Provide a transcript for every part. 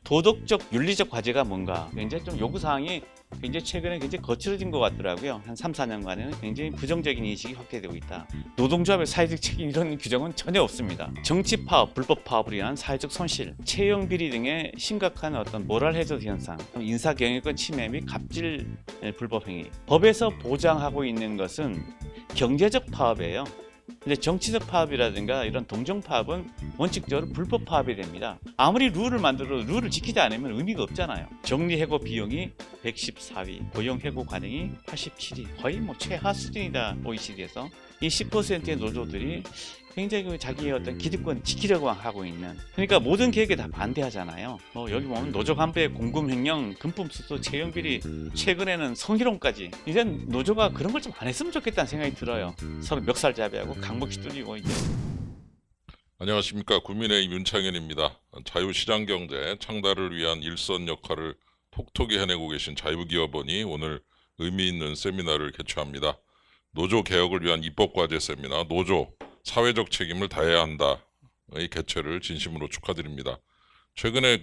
도덕적, 윤리적 과제가 뭔가 굉장히 좀 요구사항이 굉장히 최근에 굉장히 거칠어진 것 같더라고요. 한 3, 4년간에는 굉장히 부정적인 인식이 확대되고 있다. 노동조합의 사회적 책임 이런 규정은 전혀 없습니다. 정치 파업, 불법 파업을 위한 사회적 손실, 채용 비리 등의 심각한 어떤 모랄 해저 현상, 인사 경영권 침해 및 갑질 불법 행위. 법에서 보장하고 있는 것은 경제적 파업이에요. 근데 정치적 파업이라든가 이런 동정 파업은 원칙적으로 불법 파업이 됩니다. 아무리 룰을 만들어도 룰을 지키지 않으면 의미가 없잖아요. 정리해고 비용이 114위, 고용해고 관행이 87위, 거의 뭐 최하 수준이다. OECD에서 이 10%의 노조들이 굉장히 자기의 어떤 기득권 지키려고 하고 있는, 그러니까 모든 계획에 다 반대하잖아요. 여기 보면 노조 간부의 공금횡령, 금품수수, 채용비리, 최근에는 성희롱까지. 이제 노조가 그런 걸 좀 안 했으면 좋겠다는 생각이 들어요. 서로 멱살잡이하고 강목시 뚫리고 이제. 안녕하십니까. 국민의힘 윤창현입니다. 자유시장경제 창달을 위한 일선 역할을 톡톡히 해내고 계신 자유기업원이 오늘 의미 있는 세미나를 개최합니다. 노조 개혁을 위한 입법과제 세미나 노조 사회적 책임을 다해야 한다의 개최를 진심으로 축하드립니다. 최근에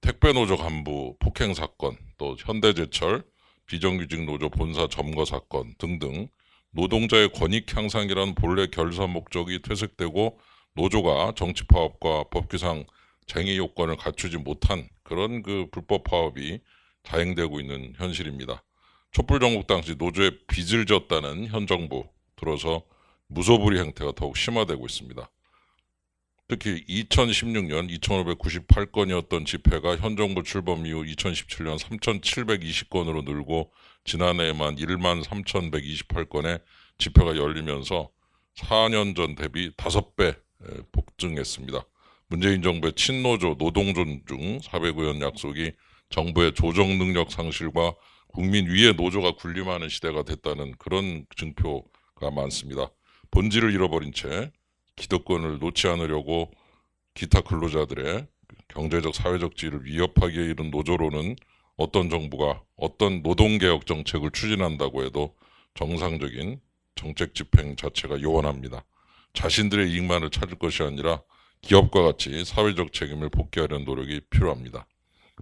택배노조 간부 폭행 사건, 또 현대제철 비정규직 노조 본사 점거 사건 등등 노동자의 권익 향상이라는 본래 결사 목적이 퇴색되고 노조가 정치 파업과 법규상 쟁의 요건을 갖추지 못한 그런 불법 파업이 자행되고 있는 현실입니다. 촛불 정국 당시 노조에 빚을 졌다는 현 정부 들어서 무소불위 행태가 더욱 심화되고 있습니다. 특히 2016년 2,598건이었던 집회가 현 정부 출범 이후 2017년 3,720건으로 늘고 지난해에만 13,128건의 집회가 열리면서 4년 전 대비 5배 폭증했습니다. 문재인 정부의 친노조 노동존중 409연 약속이 정부의 조정 능력 상실과 국민 위에 노조가 군림하는 시대가 됐다는 그런 증표가 많습니다. 본질을 잃어버린 채 기득권을 놓지 않으려고 기타 근로자들의 경제적 사회적 지위를 위협하기에 이른 노조로는 어떤 정부가 어떤 노동개혁 정책을 추진한다고 해도 정상적인 정책 집행 자체가 요원합니다. 자신들의 이익만을 찾을 것이 아니라 기업과 같이 사회적 책임을 복귀하려는 노력이 필요합니다.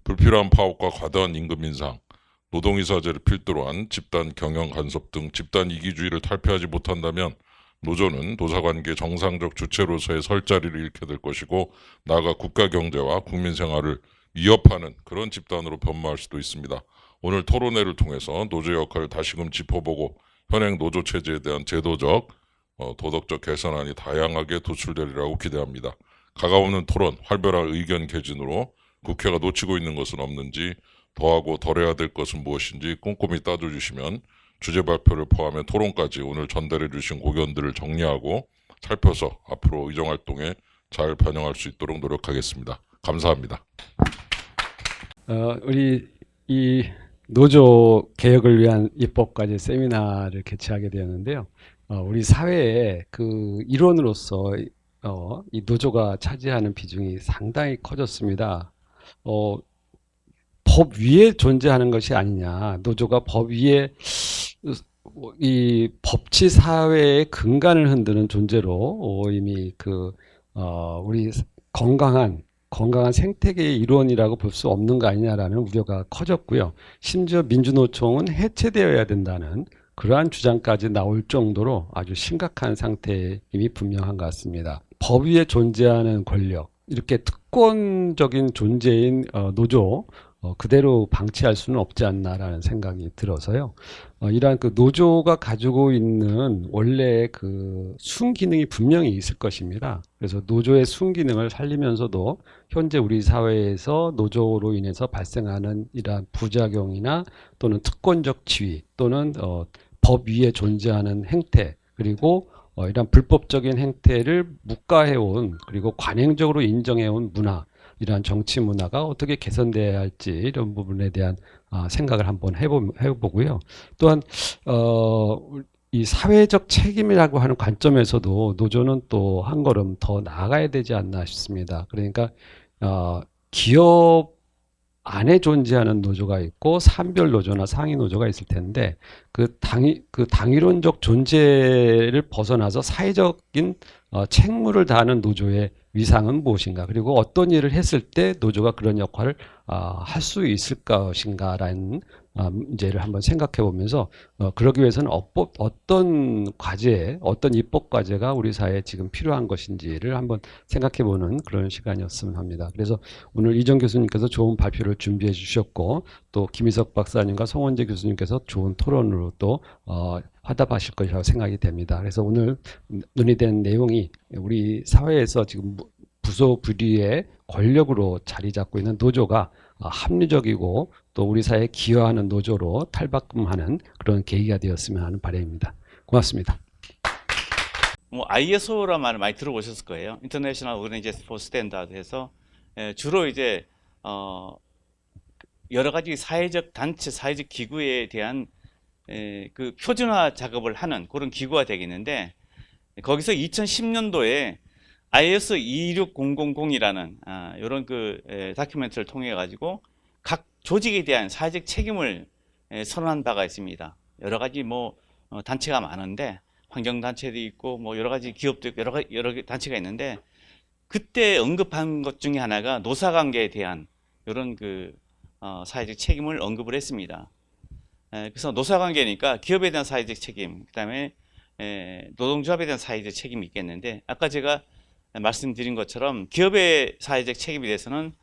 불필요한 파업과 과다한 임금 인상, 노동이사제를 필두로 한 집단 경영 간섭 등 집단 이기주의를 탈피하지 못한다면 노조는 노사관계 정상적 주체로서의 설 자리를 잃게 될 것이고 나아가 국가 경제와 국민 생활을 위협하는 그런 집단으로 변모할 수도 있습니다. 오늘 토론회를 통해서 노조 역할을 다시금 짚어보고 현행 노조 체제에 대한 제도적, 도덕적 개선안이 다양하게 도출되리라고 기대합니다. 가까우는 토론, 활발한 의견 개진으로 국회가 놓치고 있는 것은 없는지, 더하고 덜해야 될 것은 무엇인지 꼼꼼히 따져주시면 주제 발표를 포함해 토론까지 오늘 전달해 주신 고견들을 정리하고 살펴서 앞으로 의정활동에 잘 반영할 수 있도록 노력하겠습니다. 감사합니다. 우리 이 노조 개혁을 위한 입법과제 세미나를 개최하게 되었는데요. 우리 사회의 일원으로서 이 노조가 차지하는 비중이 상당히 커졌습니다. 법 위에 존재하는 것이 아니냐. 노조가 법 위에 이 법치 사회의 근간을 흔드는 존재로 이미 우리 건강한 생태계의 일원이라고 볼 수 없는 거 아니냐라는 우려가 커졌고요. 심지어 민주노총은 해체되어야 된다는 그러한 주장까지 나올 정도로 아주 심각한 상태임이 분명한 것 같습니다. 법 위에 존재하는 권력, 이렇게 특권적인 존재인 노조 그대로 방치할 수는 없지 않나라는 생각이 들어서요. 이러한 노조가 가지고 있는 원래 순기능이 분명히 있을 것입니다. 그래서 노조의 순기능을 살리면서도 현재 우리 사회에서 노조로 인해서 발생하는 이러한 부작용이나 또는 특권적 지위 또는 법 위에 존재하는 행태, 그리고 이런 불법적인 행태를 묵과해온, 그리고 관행적으로 인정해온 문화, 이러한 정치 문화가 어떻게 개선돼야 할지 이런 부분에 대한 생각을 한번 해보고요. 또한 이 사회적 책임이라고 하는 관점에서도 노조는 또 한 걸음 더 나아가야 되지 않나 싶습니다. 그러니까 기업 안에 존재하는 노조가 있고 산별 노조나 상위 노조가 있을 텐데 당위론적 존재를 벗어나서 사회적인 책무를 다하는 노조의 위상은 무엇인가, 그리고 어떤 일을 했을 때 노조가 그런 역할을 할 수 있을 것인가라는 문제를 한번 생각해 보면서 그러기 위해서는 어떤 과제, 어떤 입법 과제가 우리 사회에 지금 필요한 것인지를 한번 생각해 보는 그런 시간이었으면 합니다. 그래서 오늘 이정 교수님께서 좋은 발표를 준비해 주셨고, 또 김희석 박사님과 송원재 교수님께서 좋은 토론으로 또 화답하실 것이라고 생각이 됩니다. 그래서 오늘 논의된 내용이 우리 사회에서 지금 부소 불위의 권력으로 자리 잡고 있는 노조가 합리적이고 또 우리 사회에 기여하는 노조로 탈바꿈하는 그런 계기가 되었으면 하는 바람입니다. 고맙습니다. 뭐 ISO란 말을 많이 들어보셨을 거예요. International Organization for Standard에서 주로 이제 여러 가지 사회적 단체, 사회적 기구에 대한 그 표준화 작업을 하는 그런 기구가 되겠는데, 거기서 2010년도에 IS 26000이라는 이런 그 다큐멘터리를 통해 가지고 각 조직에 대한 사회적 책임을 선언한 바가 있습니다. 여러 가지 뭐 단체가 많은데, 환경 단체도 있고 뭐 여러 가지 기업도 있고 여러 단체가 있는데, 그때 언급한 것 중에 하나가 노사관계에 대한 이런 그 사회적 책임을 언급을 했습니다. 그래서 노사관계니까 기업에 대한 사회적 책임, 그다음에 노동조합에 대한 사회적 책임이 있겠는데, 아까 제가 말씀드린 것처럼 기업의 사회적 책임에 대해서는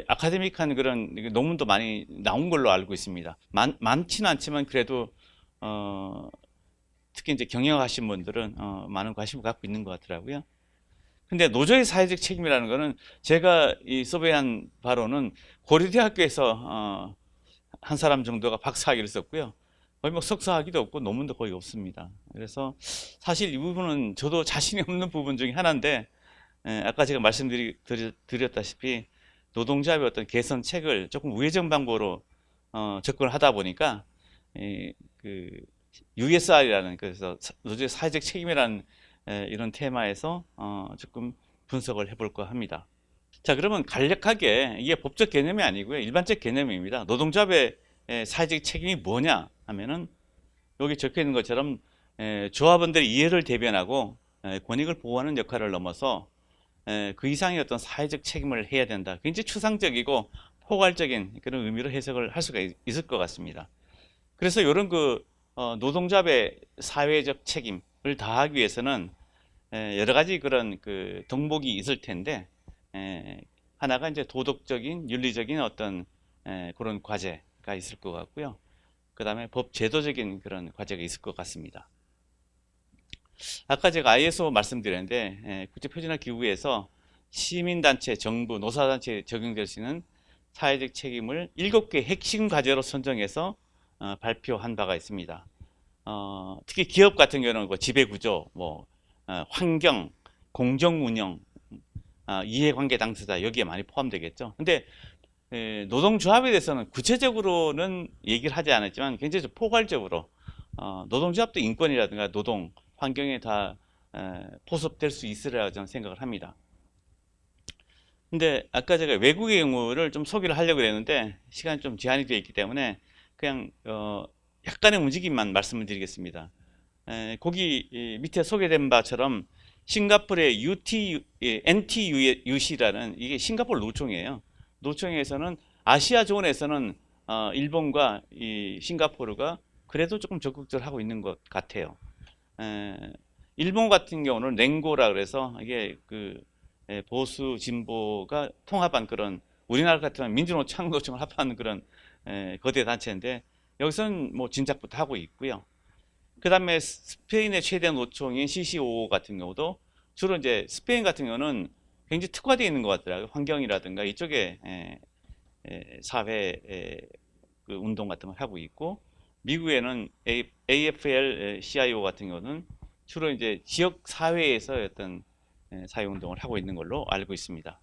아카데믹한 그런 논문도 많이 나온 걸로 알고 있습니다. 많지는 않지만 그래도 특히 이제 경영하신 분들은 많은 관심을 갖고 있는 것 같더라고요. 근데 노조의 사회적 책임이라는 거는 제가 이 서베이한 바로는 고려대학교에서 한 사람 정도가 박사학위를 썼고요. 거의 뭐 석사학위도 없고 논문도 거의 없습니다. 그래서 사실 이 부분은 저도 자신이 없는 부분 중에 하나인데, 아까 제가 말씀드렸다시피 노동조합의 어떤 개선책을 조금 우회전 방법으로 접근을 하다 보니까 그 USR이라는, 그래서 노조의 사회적 책임이라는 이런 테마에서 조금 분석을 해볼까 합니다. 자, 그러면 간략하게 이게 법적 개념이 아니고요, 일반적 개념입니다. 노동조합의 사회적 책임이 뭐냐 하면은 여기 적혀 있는 것처럼 조합원들의 이해를 대변하고 권익을 보호하는 역할을 넘어서 그 이상의 어떤 사회적 책임을 해야 된다. 굉장히 추상적이고 포괄적인 그런 의미로 해석을 할 수가 있을 것 같습니다. 그래서 이런 그 노동조합의 사회적 책임을 다하기 위해서는 여러 가지 그런 그 덕목이 있을 텐데, 하나가 이제 도덕적인, 윤리적인 어떤 그런 과제가 있을 것 같고요. 그 다음에 법 제도적인 그런 과제가 있을 것 같습니다. 아까 제가 ISO 말씀드렸는데, 국제표준화 기구에서 시민단체, 정부, 노사단체에 적용될 수 있는 사회적 책임을 7개 핵심 과제로 선정해서 발표한 바가 있습니다. 특히 기업 같은 경우는 뭐 지배구조, 뭐 환경, 공정운영, 이해관계 당사자, 여기에 많이 포함되겠죠. 근데 노동조합에 대해서는 구체적으로는 얘기를 하지 않았지만 굉장히 좀 포괄적으로 노동조합도 인권이라든가 노동, 환경에 다 포섭될 수 있으리라고 저는 생각을 합니다. 근데 아까 제가 외국의 경우를 좀 소개를 하려고 했는데 시간이 좀 제한이 되어 있기 때문에 그냥 약간의 움직임만 말씀을 드리겠습니다. 거기 밑에 소개된 바처럼 싱가포르의 NTUC라는, 이게 싱가포르 노총이에요. 노총에서는 아시아 존에서는 일본과 이 싱가포르가 그래도 조금 적극적으로 하고 있는 것 같아요. 일본 같은 경우는 랭고라 그래서 이게 그 보수 진보가 통합한 그런, 우리나라 같은 민주노총, 창노총을 합한 그런 거대 단체인데, 여기서는 뭐 진작부터 하고 있고요. 그 다음에 스페인의 최대 노총인 CCO 같은 경우도 주로 이제 스페인 같은 경우는 굉장히 특화되어 있는 것 같더라고요. 환경이라든가 이쪽에 사회 그 운동 같은 걸 하고 있고, 미국에는 AFL-CIO 같은 경우는 주로 이제 지역 사회에서 어떤 사회 운동을 하고 있는 걸로 알고 있습니다.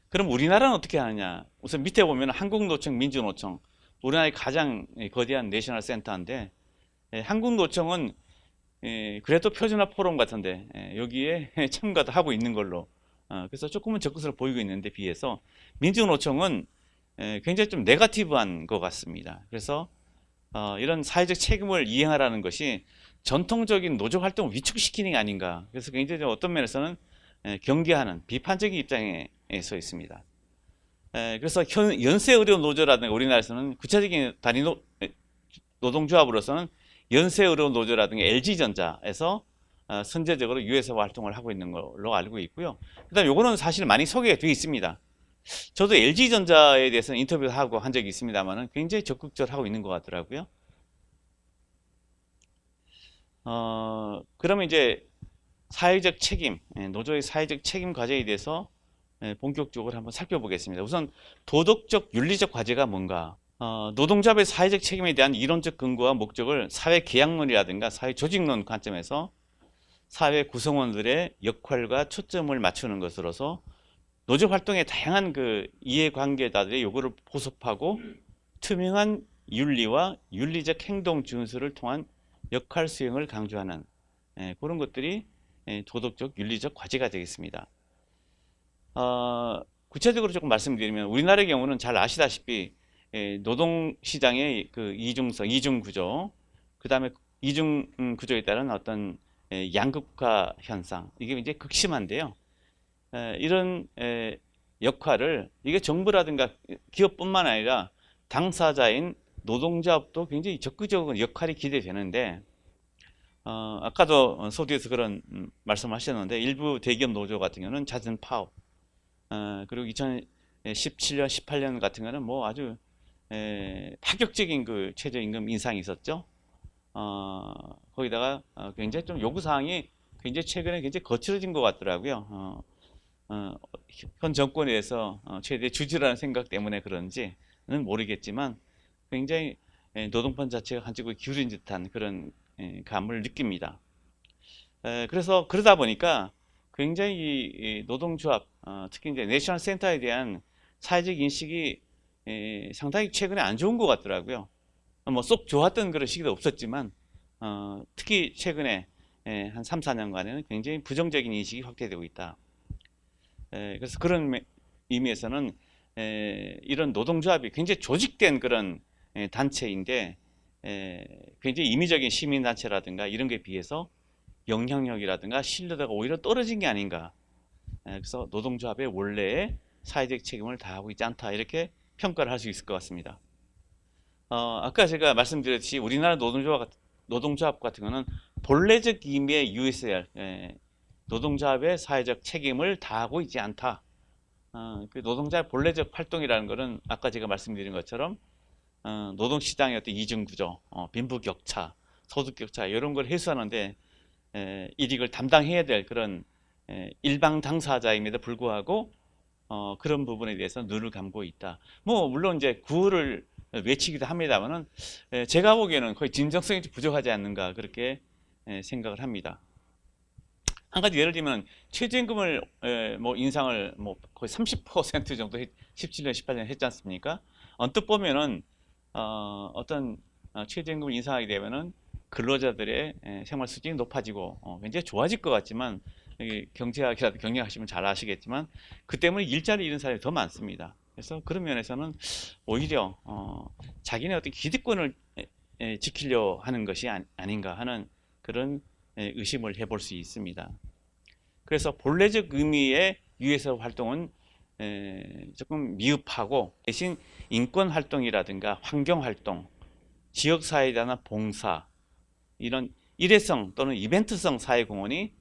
그럼 우리나라는 어떻게 하느냐? 우선 밑에 보면 한국노총, 민주노총, 우리나라의 가장 거대한 내셔널 센터인데, 한국노총은 그래도 표준화 포럼 같은데 여기에 참가도 하고 있는 걸로, 그래서 조금은 적극적으로 보이고 있는데, 비해서 민주노총은 굉장히 좀 네거티브한 것 같습니다. 그래서 이런 사회적 책임을 이행하라는 것이 전통적인 노조 활동을 위축시키는 게 아닌가. 그래서 굉장히 어떤 면에서는 경계하는 비판적인 입장에 서 있습니다. 그래서 연세의료 노조라든가 우리나라에서는 구체적인 단위 노동조합으로서는 연세의료 노조라든가 LG전자에서 선제적으로 유해사 활동을 하고 있는 걸로 알고 있고요. 그다음 요거는 사실 많이 소개가 되어 있습니다. 저도 LG전자에 대해서는 인터뷰를 하고 한 적이 있습니다만은 굉장히 적극적으로 하고 있는 것 같더라고요. 그러면 이제 사회적 책임, 노조의 사회적 책임 과제에 대해서 본격적으로 한번 살펴보겠습니다. 우선 도덕적, 윤리적 과제가 뭔가? 노동조합의 사회적 책임에 대한 이론적 근거와 목적을 사회 계약론이라든가 사회 조직론 관점에서 사회 구성원들의 역할과 초점을 맞추는 것으로서 노조 활동의 다양한 그 이해관계자들의 요구를 포섭하고 투명한 윤리와 윤리적 행동 준수를 통한 역할 수행을 강조하는 그런 것들이 도덕적, 윤리적 과제가 되겠습니다. 구체적으로 조금 말씀드리면 우리나라의 경우는 잘 아시다시피 노동시장의 그 이중 구조, 그 다음에 이중 구조에 따른 어떤 양극화 현상, 이게 이제 극심한데요. 이런 역할을 이게 정부라든가 기업뿐만 아니라 당사자인 노동조합도 굉장히 적극적인 역할이 기대되는데 아까도 소디에서 그런 말씀하셨는데 일부 대기업 노조 같은 경우는 잦은 파업, 그리고 2017년, 18년 같은 경우는 뭐 아주 파격적인 그 최저임금 인상이 있었죠. 거기다가 굉장히 좀 요구사항이 굉장히 최근에 굉장히 거칠어진 것 같더라고요. 현 정권에 대해서 최대 주지라는 생각 때문에 그런지는 모르겠지만 굉장히 노동권 자체가 한쪽으로 기울인 듯한 그런 감을 느낍니다. 그래서 그러다 보니까 굉장히 이 노동조합, 특히 이제 내셔널 센터에 대한 사회적 인식이 상당히 최근에 안 좋은 것 같더라고요. 뭐 쏙 좋았던 그런 시기도 없었지만 특히 최근에 한 3, 4년간에는 굉장히 부정적인 인식이 확대되고 있다. 그래서 그런 의미에서는 이런 노동조합이 굉장히 조직된 그런 단체인데 굉장히 임의적인 시민단체라든가 이런 게 비해서 영향력이라든가 신뢰도가 오히려 떨어진 게 아닌가. 그래서 노동조합의 원래의 사회적 책임을 다하고 있지 않다, 이렇게 평가를 할 수 있을 것 같습니다. 아까 제가 말씀드렸듯이 우리나라 노동조합 같은 경우는 본래적 의미의 USR, 노동조합의 사회적 책임을 다하고 있지 않다. 그 노동자의 본래적 활동이라는 것은 아까 제가 말씀드린 것처럼 노동시장의 어떤 이중구조, 빈부격차, 소득격차 이런 걸 해소하는데 이익을 담당해야 될 그런 일방 당사자임에도 불구하고 그런 부분에 대해서 눈을 감고 있다. 뭐 물론 이제 구호를 외치기도 합니다만은 제가 보기에는 거의 진정성이 좀 부족하지 않는가, 그렇게 생각을 합니다. 한 가지 예를 들면 최저임금을 뭐 인상을 뭐 거의 30% 정도 17년, 18년 했지 않습니까? 언뜻 보면은 어떤 최저임금을 인상하게 되면은 근로자들의 생활 수준이 높아지고 굉장히 좋아질 것 같지만, 경제학이라도 경영하시면 잘 아시겠지만 그 때문에 일자리 잃은 사람이 더 많습니다. 그래서 그런 면에서는 오히려 자기네 어떤 기득권을 지키려 하는 것이 아닌가 하는 그런 의심을 해볼 수 있습니다. 그래서 본래적 의미의 유해사 활동은 조금 미흡하고 대신 인권 활동이라든가 환경 활동, 지역사회에 대한 봉사, 이런 일회성 또는 이벤트성 사회공헌이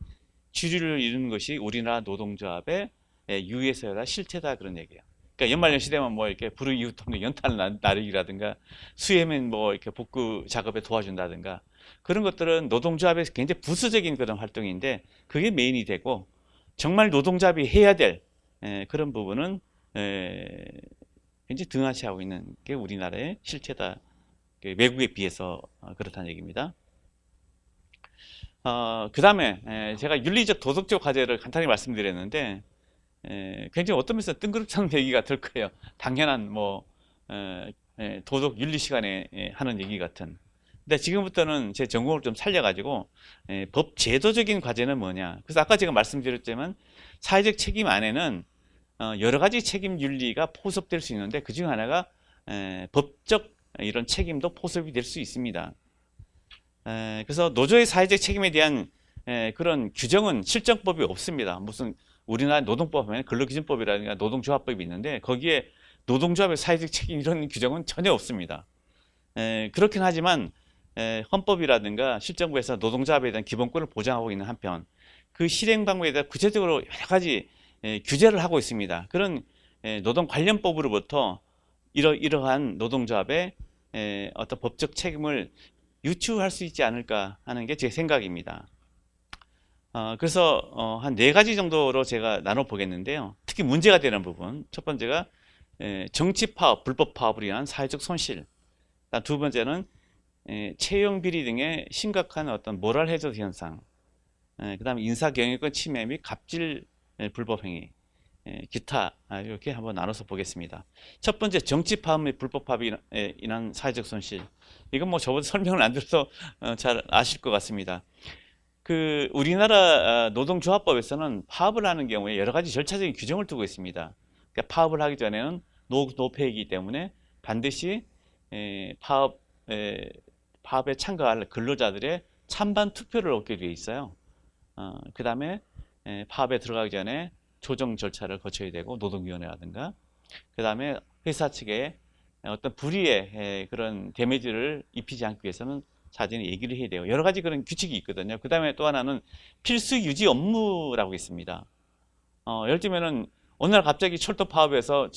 주류를 이루는 것이 우리나라 노동조합의 유해사다, 실체다, 그런 얘기예요. 그러니까 연말연시 되면 뭐 이렇게 불우이웃 없는 연탄 나르기라든가 수해면 뭐 이렇게 복구 작업에 도와준다든가 그런 것들은 노동조합에서 굉장히 부수적인 그런 활동인데 그게 메인이 되고, 정말 노동조합이 해야 될 그런 부분은 굉장히 등한시하고 있는 게 우리나라의 실체다. 외국에 비해서 그렇다는 얘기입니다. 그 다음에 제가 윤리적 도덕적 과제를 간단히 말씀드렸는데 굉장히 어떤 면에서 뜬구름찬 얘기가 될 거예요. 당연한 뭐 도덕 윤리 시간에 하는 얘기 같은. 근데 지금부터는 제 전공을 좀 살려가지고 법 제도적인 과제는 뭐냐. 그래서 아까 제가 말씀드렸지만 사회적 책임 안에는 여러 가지 책임 윤리가 포섭될 수 있는데 그 중 하나가 법적 이런 책임도 포섭이 될 수 있습니다. 그래서 노조의 사회적 책임에 대한 그런 규정은 실정법이 없습니다. 무슨 우리나라 노동법 하면 근로기준법이라든가 노동조합법이 있는데 거기에 노동조합의 사회적 책임 이런 규정은 전혀 없습니다. 그렇긴 하지만 헌법이라든가 실정부에서 노동조합에 대한 기본권을 보장하고 있는 한편 그 실행 방법에 대해 구체적으로 여러 가지 규제를 하고 있습니다. 그런 노동 관련법으로부터 이러한 노동조합의 어떤 법적 책임을 유추할 수 있지 않을까 하는 게 제 생각입니다. 그래서 한 4가지 정도로 제가 나눠 보겠는데요. 특히 문제가 되는 부분, 첫 번째가 정치 파업, 불법 파업으로 인한 사회적 손실. 두 번째는 채용 비리 등의 심각한 어떤 모랄 해저 현상. 그다음에 인사 경영권 침해 및 갑질 불법 행위. 기타 이렇게 한번 나눠서 보겠습니다. 첫 번째 정치 파업 및 불법 파업이 인한 사회적 손실. 이건 뭐 저보다 설명을 안 들어서 잘 아실 것 같습니다. 그 우리나라 노동조합법에서는 파업을 하는 경우에 여러 가지 절차적인 규정을 두고 있습니다. 그러니까 파업을 하기 전에는 노폐이기 때문에 반드시 파업에 참가할 근로자들의 찬반 투표를 얻게 되어 있어요. 그 다음에 파업에 들어가기 전에 조정 절차를 거쳐야 되고 노동위원회라든가 그 다음에 회사 측에 어떤 불이의 그런 데미지를 입히지 않기 위해서는 사전에 얘기를 해야 돼요. 여러 가지 그런 규칙이 있거든요. 그 다음에 또 하나는 필수 유지 업무라고 있습니다. 예를 들면은 어느 날 갑자기 철도 파업에서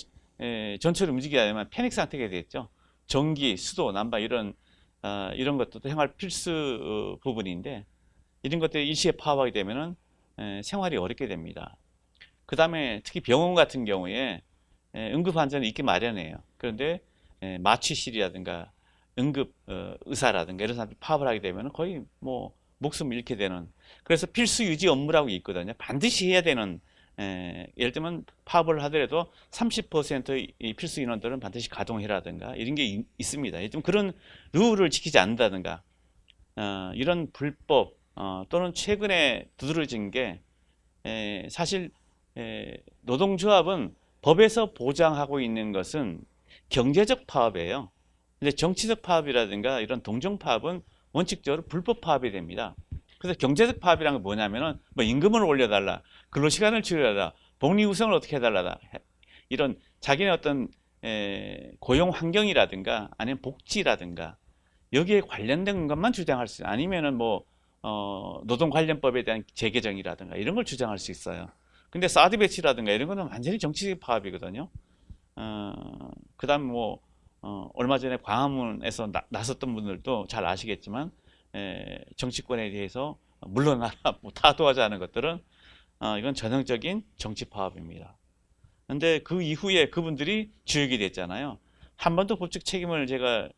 전철이 움직이지 않으면 패닉 상태가 되겠죠. 전기, 수도, 난방 이런 것도 생활 필수 부분인데 이런 것들이 일시에 파업하게 되면은 생활이 어렵게 됩니다. 그 다음에 특히 병원 같은 경우에 응급 환자는 있기 마련이에요. 그런데 마취실이라든가 응급 의사라든가 이런 사람들이 파업을 하게 되면 거의 뭐 목숨을 잃게 되는, 그래서 필수 유지 업무라고 있거든요. 반드시 해야 되는, 예를 들면 파업을 하더라도 30%의 이 필수 인원들은 반드시 가동해라든가 이런 게 있습니다. 좀 그런 룰을 지키지 않는다든가 이런 불법 또는 최근에 두드러진 게 사실 노동조합은 법에서 보장하고 있는 것은 경제적 파업이에요. 근데 정치적 파업이라든가 이런 동종 파업은 원칙적으로 불법 파업이 됩니다. 그래서 경제적 파업이란 건 뭐냐면은 뭐 임금을 올려달라, 근로시간을 줄여달라, 복리후생을 어떻게 해달라, 이런 자기네 어떤 고용 환경이라든가 아니면 복지라든가 여기에 관련된 것만 주장할 수 있어요. 아니면은 뭐 노동관련법에 대한 재개정이라든가 이런 걸 주장할 수 있어요. 근데 사드 배치라든가 이런 거는 완전히 정치적 파업이거든요. 그다음 뭐 얼마 전에 광화문에서 나섰던 분들도 잘 아시겠지만 정치권에 대해서 물러나라, 뭐 타도하자는 것들은 이건 전형적인 정치 파업입니다. 근데 그 이후에 그분들이 주역이 됐잖아요. 한 번도 법적 책임을 제가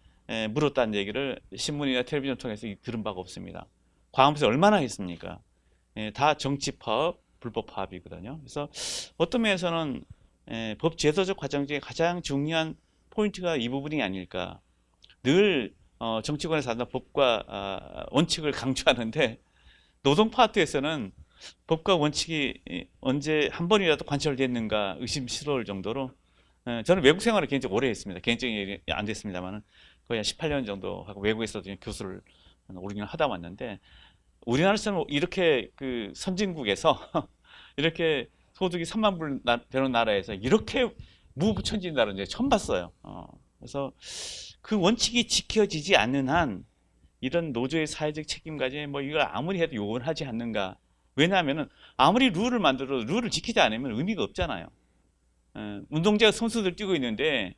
물었다는 얘기를 신문이나 텔레비전 통해서 들은 바가 없습니다. 광화문에서 얼마나 했습니까? 다 정치 파업, 불법 파업이거든요. 그래서 어떤 면에서는 법 제도적 과정 중에 가장 중요한 포인트가 이 부분이 아닐까. 늘 정치권에서 하는 법과 원칙을 강조하는데 노동 파트에서는 법과 원칙이 언제 한 번이라도 관철됐는가 의심스러울 정도로, 저는 외국 생활을 굉장히 오래 했습니다. 개인적인 안 됐습니다만은 거의 한 18년 정도 하고 외국에서도 교수를 5, 6년 하다 왔는데 우리나라에서는 이렇게 그 선진국에서 이렇게 소득이 3만 불 되는 나라에서 이렇게 무부천진다는 게 처음 봤어요. 그래서 그 원칙이 지켜지지 않는 한 이런 노조의 사회적 책임까지 뭐 이걸 아무리 해도 요구를 하지 않는가. 왜냐하면은 아무리 룰을 만들어도 룰을 지키지 않으면 의미가 없잖아요. 운동장 선수들 뛰고 있는데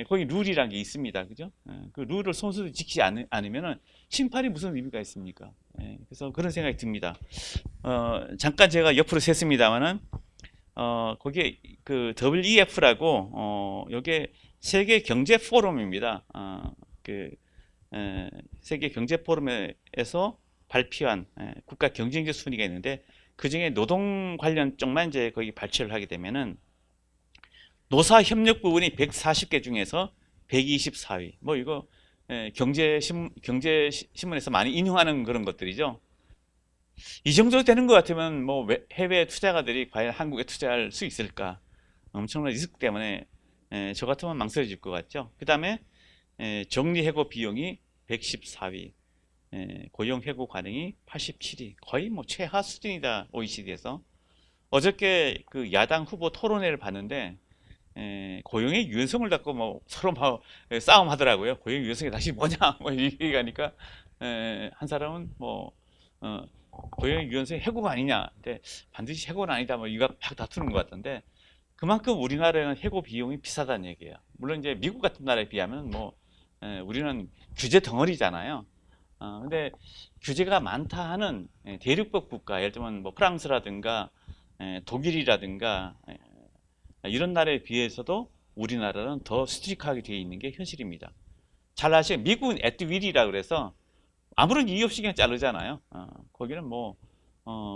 거기 룰이란 게 있습니다. 그죠? 그 룰을 선수들이 지키지 않으면은 심판이 무슨 의미가 있습니까? 그래서 그런 생각이 듭니다. 잠깐 제가 옆으로 샜습니다만은 거기에 그 WEF라고 요게 세계 경제 포럼입니다. 세계 경제 포럼에서 발표한 국가 경쟁력 순위가 있는데 그 중에 노동 관련 쪽만 이제 거기 발표를 하게 되면은 노사 협력 부분이 140개 중에서 124위. 뭐 이거 경제 신문에서 많이 인용하는 그런 것들이죠. 이 정도 되는 것 같으면 뭐 해외 투자가들이 과연 한국에 투자할 수 있을까? 엄청난 리스크 때문에 저 같으면 망설여질 것 같죠. 그 다음에 정리해고 비용이 114위. 고용 해고 관행이 87위, 거의 뭐 최하 수준이다 OECD에서. 어저께 그 야당 후보 토론회를 봤는데 고용의 유연성을 갖고 뭐 서로 막 싸움하더라고요. 고용 유연성이 다시 뭐냐 뭐 얘기하니까 한 사람은 뭐 고용 유연성이 해고가 아니냐, 근데 반드시 해고는 아니다 뭐 이거 막 다투는 것 같던데, 그만큼 우리나라는 해고 비용이 비싸다는 얘기예요. 물론 이제 미국 같은 나라에 비하면 뭐 우리는 규제 덩어리잖아요. 근데 규제가 많다 하는 대륙적 국가, 예를 들면 뭐 프랑스라든가 독일이라든가 이런 나라에 비해서도 우리나라는 더 스트릭하게 되어 있는 게 현실입니다. 잘 아시죠? 미국은 at will이라 그래서 아무런 이유 없이 그냥 자르잖아요. 거기는 뭐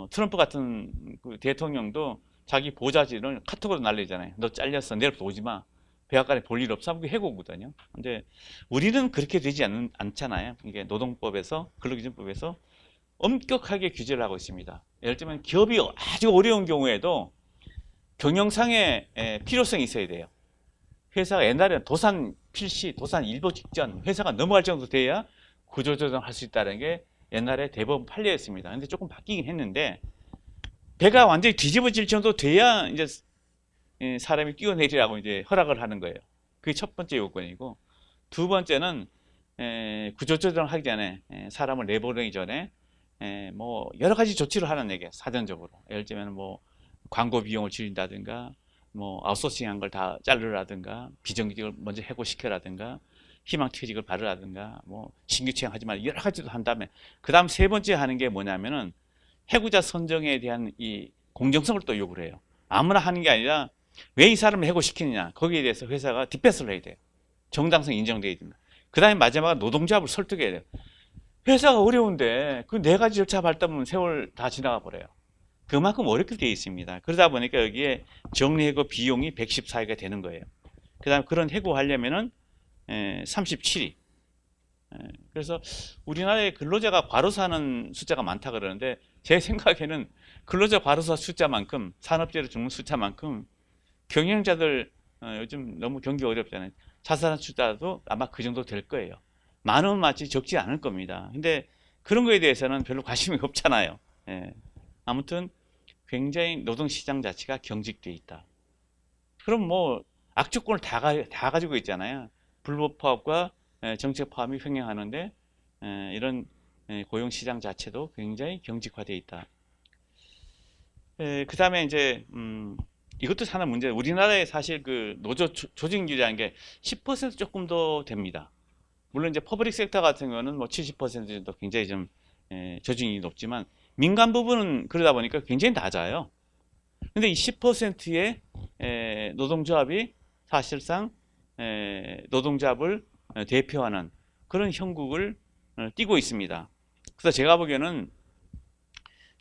트럼프 같은 그 대통령도 자기 보좌진을 카톡으로 날리잖아요. 너 잘렸어, 내일부터 오지 마. 백악관에 볼 일 없어. 그게 해고거든요. 근데 우리는 그렇게 되지 않잖아요. 이게 노동법에서, 근로기준법에서 엄격하게 규제를 하고 있습니다. 예를 들면 기업이 아주 어려운 경우에도 경영상의 필요성이 있어야 돼요. 회사가 옛날에는 도산 필시, 도산 일보 직전 회사가 넘어갈 정도 돼야 구조조정할 수 있다는 게 옛날에 대법원 판례였습니다. 근데 조금 바뀌긴 했는데, 배가 완전히 뒤집어질 정도 돼야 이제 사람이 뛰어내리라고 이제 허락을 하는 거예요. 그게 첫 번째 요건이고, 두 번째는 구조조정을 하기 전에 사람을 내보내기 전에 뭐 여러 가지 조치를 하는 얘기예요. 사전적으로. 예를 들면 뭐 광고 비용을 줄인다든가, 뭐 아웃소싱한 걸 다 자르라든가, 비정규직을 먼저 해고시켜라든가, 희망퇴직을 바르라든가, 뭐 신규 채용하지 말고 여러 가지도 한 다음에, 그 다음 세 번째 하는 게 뭐냐면은 해고자 선정에 대한 이 공정성을 또 요구를 해요. 아무나 하는 게 아니라 왜 이 사람을 해고시키느냐, 거기에 대해서 회사가 디펜스를 해야 돼요. 정당성 인정돼야 됩니다. 그 다음에 마지막은 노동조합을 설득해야 돼요. 회사가 어려운데 그 네 가지 절차 밟다보면 세월 다 지나가 버려요. 그만큼 어렵게 되어 있습니다. 그러다 보니까 여기에 정리해고 비용이 114위가 되는 거예요. 그 다음에 그런 해고하려면은 37위. 그래서 우리나라의 근로자가 과로사 하는 숫자가 많다 그러는데, 제 생각에는 근로자 과로사 숫자만큼, 산업재해로 죽는 숫자만큼 경영자들 요즘 너무 경기 어렵잖아요. 자살한 숫자도 아마 그 정도 될 거예요. 많으면 마치 적지 않을 겁니다. 근데 그런 거에 대해서는 별로 관심이 없잖아요. 아무튼 굉장히 노동시장 자체가 경직돼 있다. 그럼 뭐 악조건을 다 가지고 있잖아요. 불법 파업과 정책 파업이 횡행하는데 이런 고용시장 자체도 굉장히 경직화되어 있다. 그 다음에 이제 이것도 하나 문제. 우리나라에 사실 그 노조 조직률이라는 게 10% 조금 더 됩니다. 물론 이제 퍼블릭 섹터 같은 거는 뭐 70% 정도 굉장히 좀 조직이 높지만, 민간 부분은 그러다 보니까 굉장히 낮아요. 근데 이 10%의 노동조합이 사실상 노동조합을 대표하는 그런 형국을 띠고 있습니다. 그래서 제가 보기에는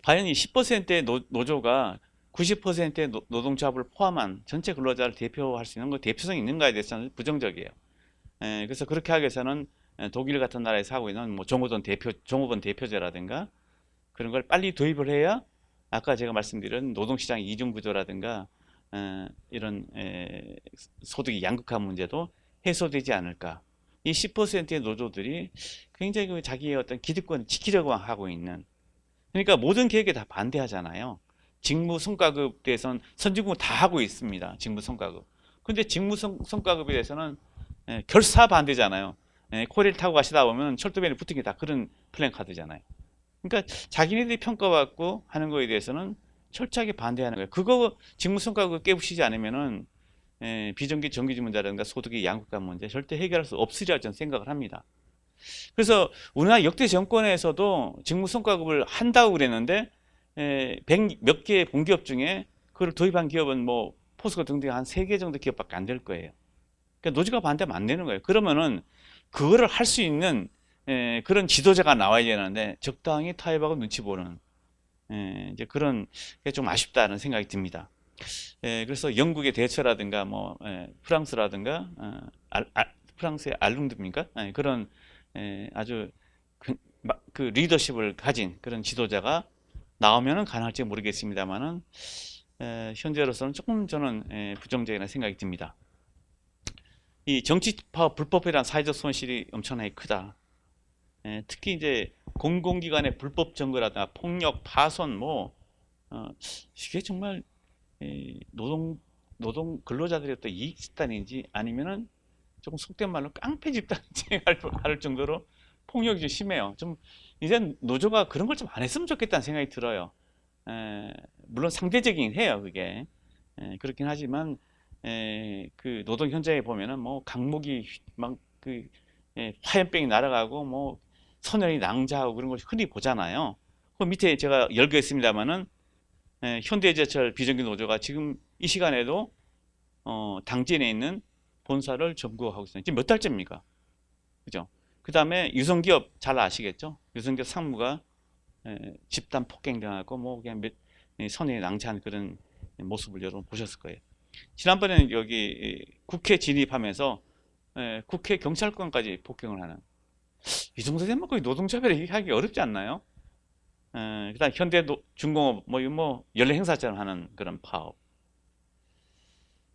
과연 이 10%의 노조가 90%의 노동조합을 포함한 전체 근로자를 대표할 수 있는 거, 대표성이 있는가에 대해서는 부정적이에요. 그래서 그렇게 하기 위해서는 독일 같은 나라에서 하고 있는 뭐 종업원 대표제라든가 그런 걸 빨리 도입을 해야 아까 제가 말씀드린 노동시장 이중구조라든가 이런 소득이 양극화 문제도 해소되지 않을까. 이 10%의 노조들이 굉장히 그 자기의 어떤 기득권을 지키려고 하고 있는, 그러니까 모든 계획에 다 반대하잖아요. 직무성과급에 대해서는 선진국은 다 하고 있습니다. 직무성과급. 근데 직무성과급에 대해서는 결사 반대잖아요. 코레일 타고 가시다 보면 철도변에 붙은 게 다 그런 플랜카드잖아요. 그러니까 자기네들이 평가받고 하는 거에 대해서는 철저하게 반대하는 거예요. 그거 직무성과급 깨부시지 않으면은 비정규 정규직 문제라든가 소득의 양극화 문제 절대 해결할 수 없으리라 저는 생각을 합니다. 그래서 우리나라 역대 정권에서도 직무성과급을 한다고 그랬는데 100몇 개의 공기업 중에 그걸 도입한 기업은 뭐 포스코 등등 한 3개 정도 기업밖에 안 될 거예요. 그러니까 노조가 반대하면 안 되는 거예요. 그러면은 그거를 할 수 있는 그런 지도자가 나와야 되는데 적당히 타협하고 눈치 보는 이제 그런 게 좀 아쉽다는 생각이 듭니다. 그래서 영국의 대처라든가 뭐 프랑스라든가 프랑스의 알룽드입니까? 그런 아주 그 리더십을 가진 그런 지도자가 나오면은 가능할지 모르겠습니다만은 현재로서는 조금 저는 부정적이라는 생각이 듭니다. 이 정치 파업 불법에 대한 사회적 손실이 엄청나게 크다. 특히 이제 공공기관의 불법 점거라든가 폭력, 파손 이게 정말 노동 근로자들의 또 이익 집단인지 아니면은 조금 속된 말로 깡패 집단인지 할 정도로 폭력이 좀 심해요. 좀 이제 노조가 그런 걸 좀 안 했으면 좋겠다는 생각이 들어요. 물론 상대적이긴 해요, 그게. 그렇긴 하지만 그 노동 현장에 보면은 뭐 강목이 막 화염병이 날아가고 뭐 선열이 낭자하고 그런 걸 흔히 보잖아요. 그 밑에 제가 열거했습니다마는 현대제철 비정규 노조가 지금 이 시간에도 당진에 있는 본사를 점거하고 있어요. 지금 몇 달째입니까? 그죠? 그 다음에 유성기업 잘 아시겠죠? 유성기업 상무가 집단 폭행당하고 뭐 그냥 선에 낭자한 그런 모습을 여러분 보셨을 거예요. 지난번에는 여기 국회 진입하면서 국회 경찰관까지 폭행을 하는, 이 정도 되면 거의 노동자별에 얘기하기 어렵지 않나요? 그다음 현대중공업 연례 행사처럼 하는 그런 파업.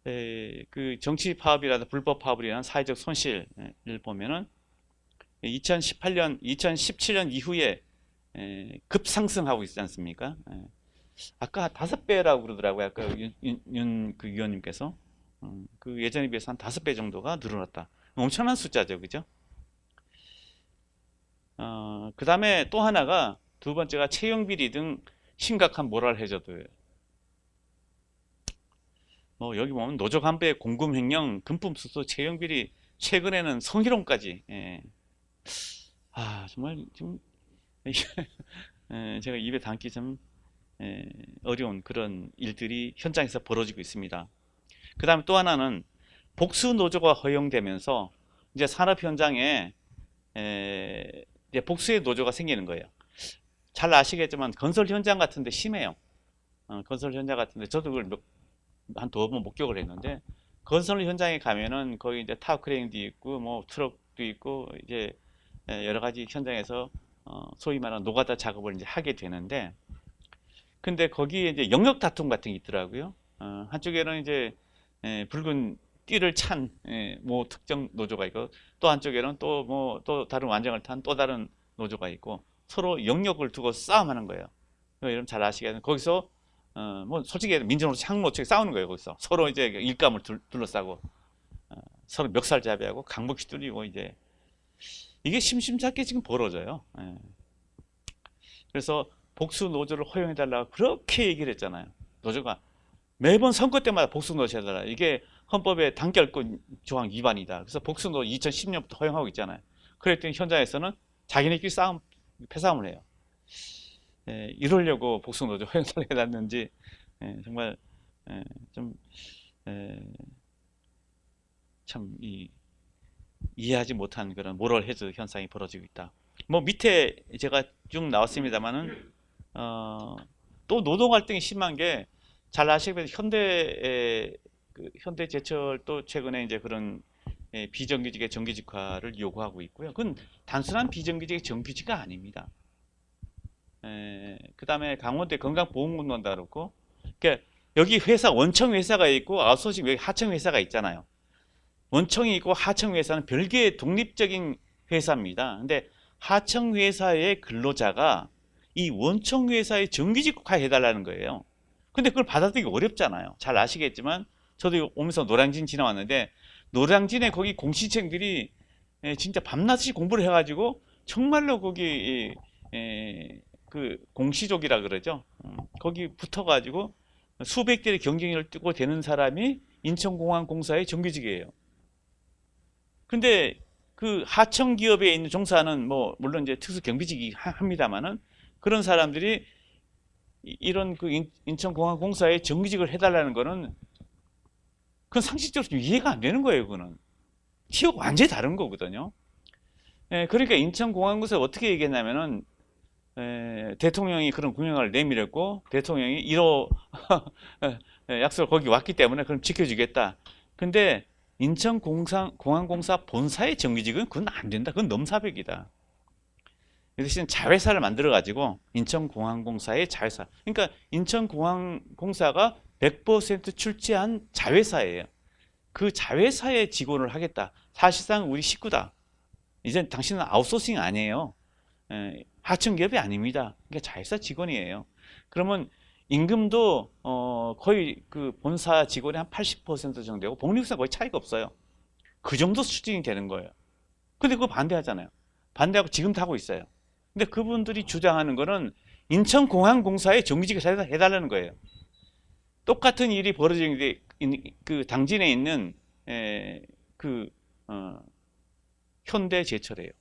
그 정치 파업이라든 불법 파업을 위한 사회적 손실을 보면은 2017년 이후에 급상승하고 있지 않습니까? 아까 5배라고 그러더라고요. 아까 그 위원님께서. 그 예전에 비해서 한 5배 정도가 늘어났다. 엄청난 숫자죠. 그죠? 그 다음에 또 하나가, 두 번째가 채용비리 등 심각한 모랄 해저도예요. 여기 보면 노조 간부의 공금횡령, 금품수수, 채용비리, 최근에는 성희롱까지. 정말 좀 제가 입에 담기 좀 어려운 그런 일들이 현장에서 벌어지고 있습니다. 그 다음에 또 하나는 복수 노조가 허용되면서 이제 산업 현장에 이제 복수의 노조가 생기는 거예요. 잘 아시겠지만 건설 현장 같은데 심해요. 건설 현장 같은데 저도 그걸 한 2번 목격을 했는데, 건설 현장에 가면은 거기 이제 타워크레인도 있고 뭐 트럭도 있고 이제 여러 가지 현장에서 소위 말하는 노가다 작업을 이제 하게 되는데, 근데 거기에 이제 영역 다툼 같은 게 있더라고요. 한쪽에는 이제 붉은 띠를 찬 뭐 특정 노조가 있고, 또 한쪽에는 또 다른 완장을 탄 또 다른 노조가 있고, 서로 영역을 두고 싸움하는 거예요. 여러분 잘 아시겠지만 거기서 뭐 솔직히 민주노총 상노총이 싸우는 거예요. 거기서 서로 이제 일감을 둘러싸고 서로 멱살잡이하고 강목이 뚫리고, 이제 이게 심심찮게 지금 벌어져요. 그래서 복수 노조를 허용해달라고 그렇게 얘기를 했잖아요. 노조가 매번 선거 때마다 복수 노조 해달라. 이게 헌법의 단결권 조항 위반이다. 그래서 복수 노조 2010년부터 허용하고 있잖아요. 그랬더니 현장에서는 자기네끼리 패싸움을 해요. 이러려고 복수 노조 허용을 해놨는지 정말 좀 참 이해하지 못한 그런 모럴 해저 현상이 벌어지고 있다. 뭐 밑에 제가 쭉 나왔습니다만은 또 노동 활동이 심한 게, 잘 아시겠지만 현대제철도 최근에 이제 그런 비정규직의 정규직화를 요구하고 있고요. 그건 단순한 비정규직의 정규직가 아닙니다. 그 다음에 강원대 건강보험공단도 그렇고, 그러니까 여기 회사 원청 회사가 있고 아웃소싱 여기 하청 회사가 있잖아요. 원청이 있고 하청 회사는 별개의 독립적인 회사입니다. 근데 하청 회사의 근로자가 이 원청 회사에 정규직화 해달라는 거예요. 근데 그걸 받아들이기 어렵잖아요. 잘 아시겠지만 저도 오면서 노량진 지나왔는데, 노량진에 거기 공시생들이 진짜 밤낮이 공부를 해가지고 정말로 거기 그 공시족이라 그러죠. 거기 붙어가지고 수백 대의 경쟁을 뛰고 되는 사람이 인천공항공사의 정규직이에요. 근데 그 하청 기업에 있는 종사는 뭐 물론 이제 특수 경비직이 합니다만은, 그런 사람들이 이런 그 인천공항공사에 정규직을 해달라는 거는 그건 상식적으로 좀 이해가 안 되는 거예요. 그거는 티오가 완전히 다른 거거든요. 그러니까 인천공항공사 어떻게 얘기했냐면은 대통령이 그런 공약을 내밀었고, 대통령이 1호 약속을 거기 왔기 때문에 그럼 지켜주겠다. 근데 인천공항공사 본사의 정규직은 그건 안 된다. 그건 넘사벽이다. 그 대신 자회사를 만들어 가지고 인천공항공사의 자회사, 그러니까 인천공항공사가 100% 출제한 자회사예요. 그 자회사의 직원을 하겠다. 사실상 우리 식구다. 이제 당신은 아웃소싱 아니에요. 하청 기업이 아닙니다. 그러니까 자회사 직원이에요. 그러면 임금도 거의 그 본사 직원의 한 80% 정도 되고 복리후생 거의 차이가 없어요. 그 정도 수준이 되는 거예요. 근데 그거 반대하잖아요. 반대하고 지금도 하고 있어요. 근데 그분들이 주장하는 거는 인천공항공사에 정규직을 해달라는 거예요. 똑같은 일이 벌어지는데 그 당진에 있는 그 현대제철이에요.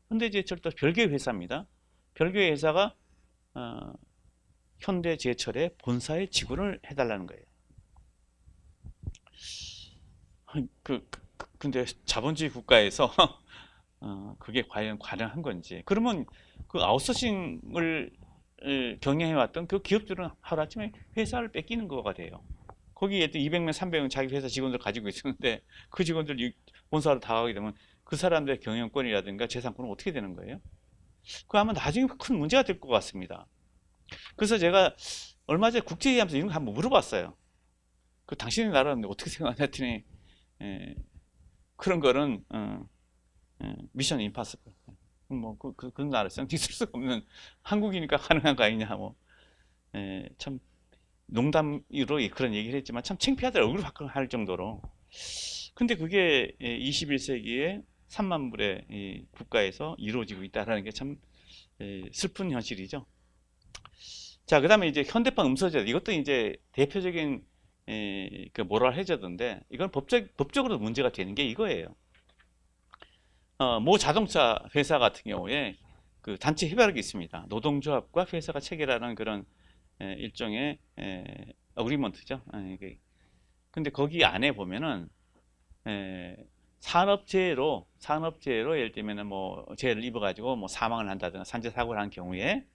현대제철도 별개의 회사입니다. 별개의 회사가 현대제철의 본사에 지원을 해달라는 거예요. 근데 자본주의 국가에서 그게 과연 가능한 건지. 그러면 그 아웃소싱을 경영해왔던 그 기업들은 하루아침에 회사를 뺏기는 거가 돼요. 거기에 또 200명, 300명 자기 회사 직원들 가지고 있었는데 그 직원들 본사로 다 가게 되면 그 사람들의 경영권이라든가 재산권은 어떻게 되는 거예요? 그거 아마 나중에 큰 문제가 될 것 같습니다. 그래서 제가 얼마 전에 국제회의하면서 이런 거 한번 물어봤어요. 그 당신의 나라는 어떻게 생각하냐 했더니 그런 거는 미션 임파서블. 뭐 그 나라에서는 있을 수가 없는 한국이니까 가능한 거 아니냐 뭐. 참 농담으로 그런 얘기를 했지만 참 창피하더라고요. 얼굴 할 정도로. 근데 그게 21세기에 3만 불의 이 국가에서 이루어지고 있다는 게 참 슬픈 현실이죠. 자, 그 다음에 이제 현대판 음소제, 이것도 이제 대표적인 그 모럴 해저드인데, 이건 법적으로 문제가 되는 게 이거예요. 모 자동차 회사 같은 경우에 그 단체 협약이 있습니다. 노동조합과 회사가 체결하는 그런 일종의 어그리먼트죠. 근데 거기 안에 보면은 산업재해로 예를 들면은 뭐 재해를 입어가지고 뭐 사망을 한다든가 산재 사고를 한 경우에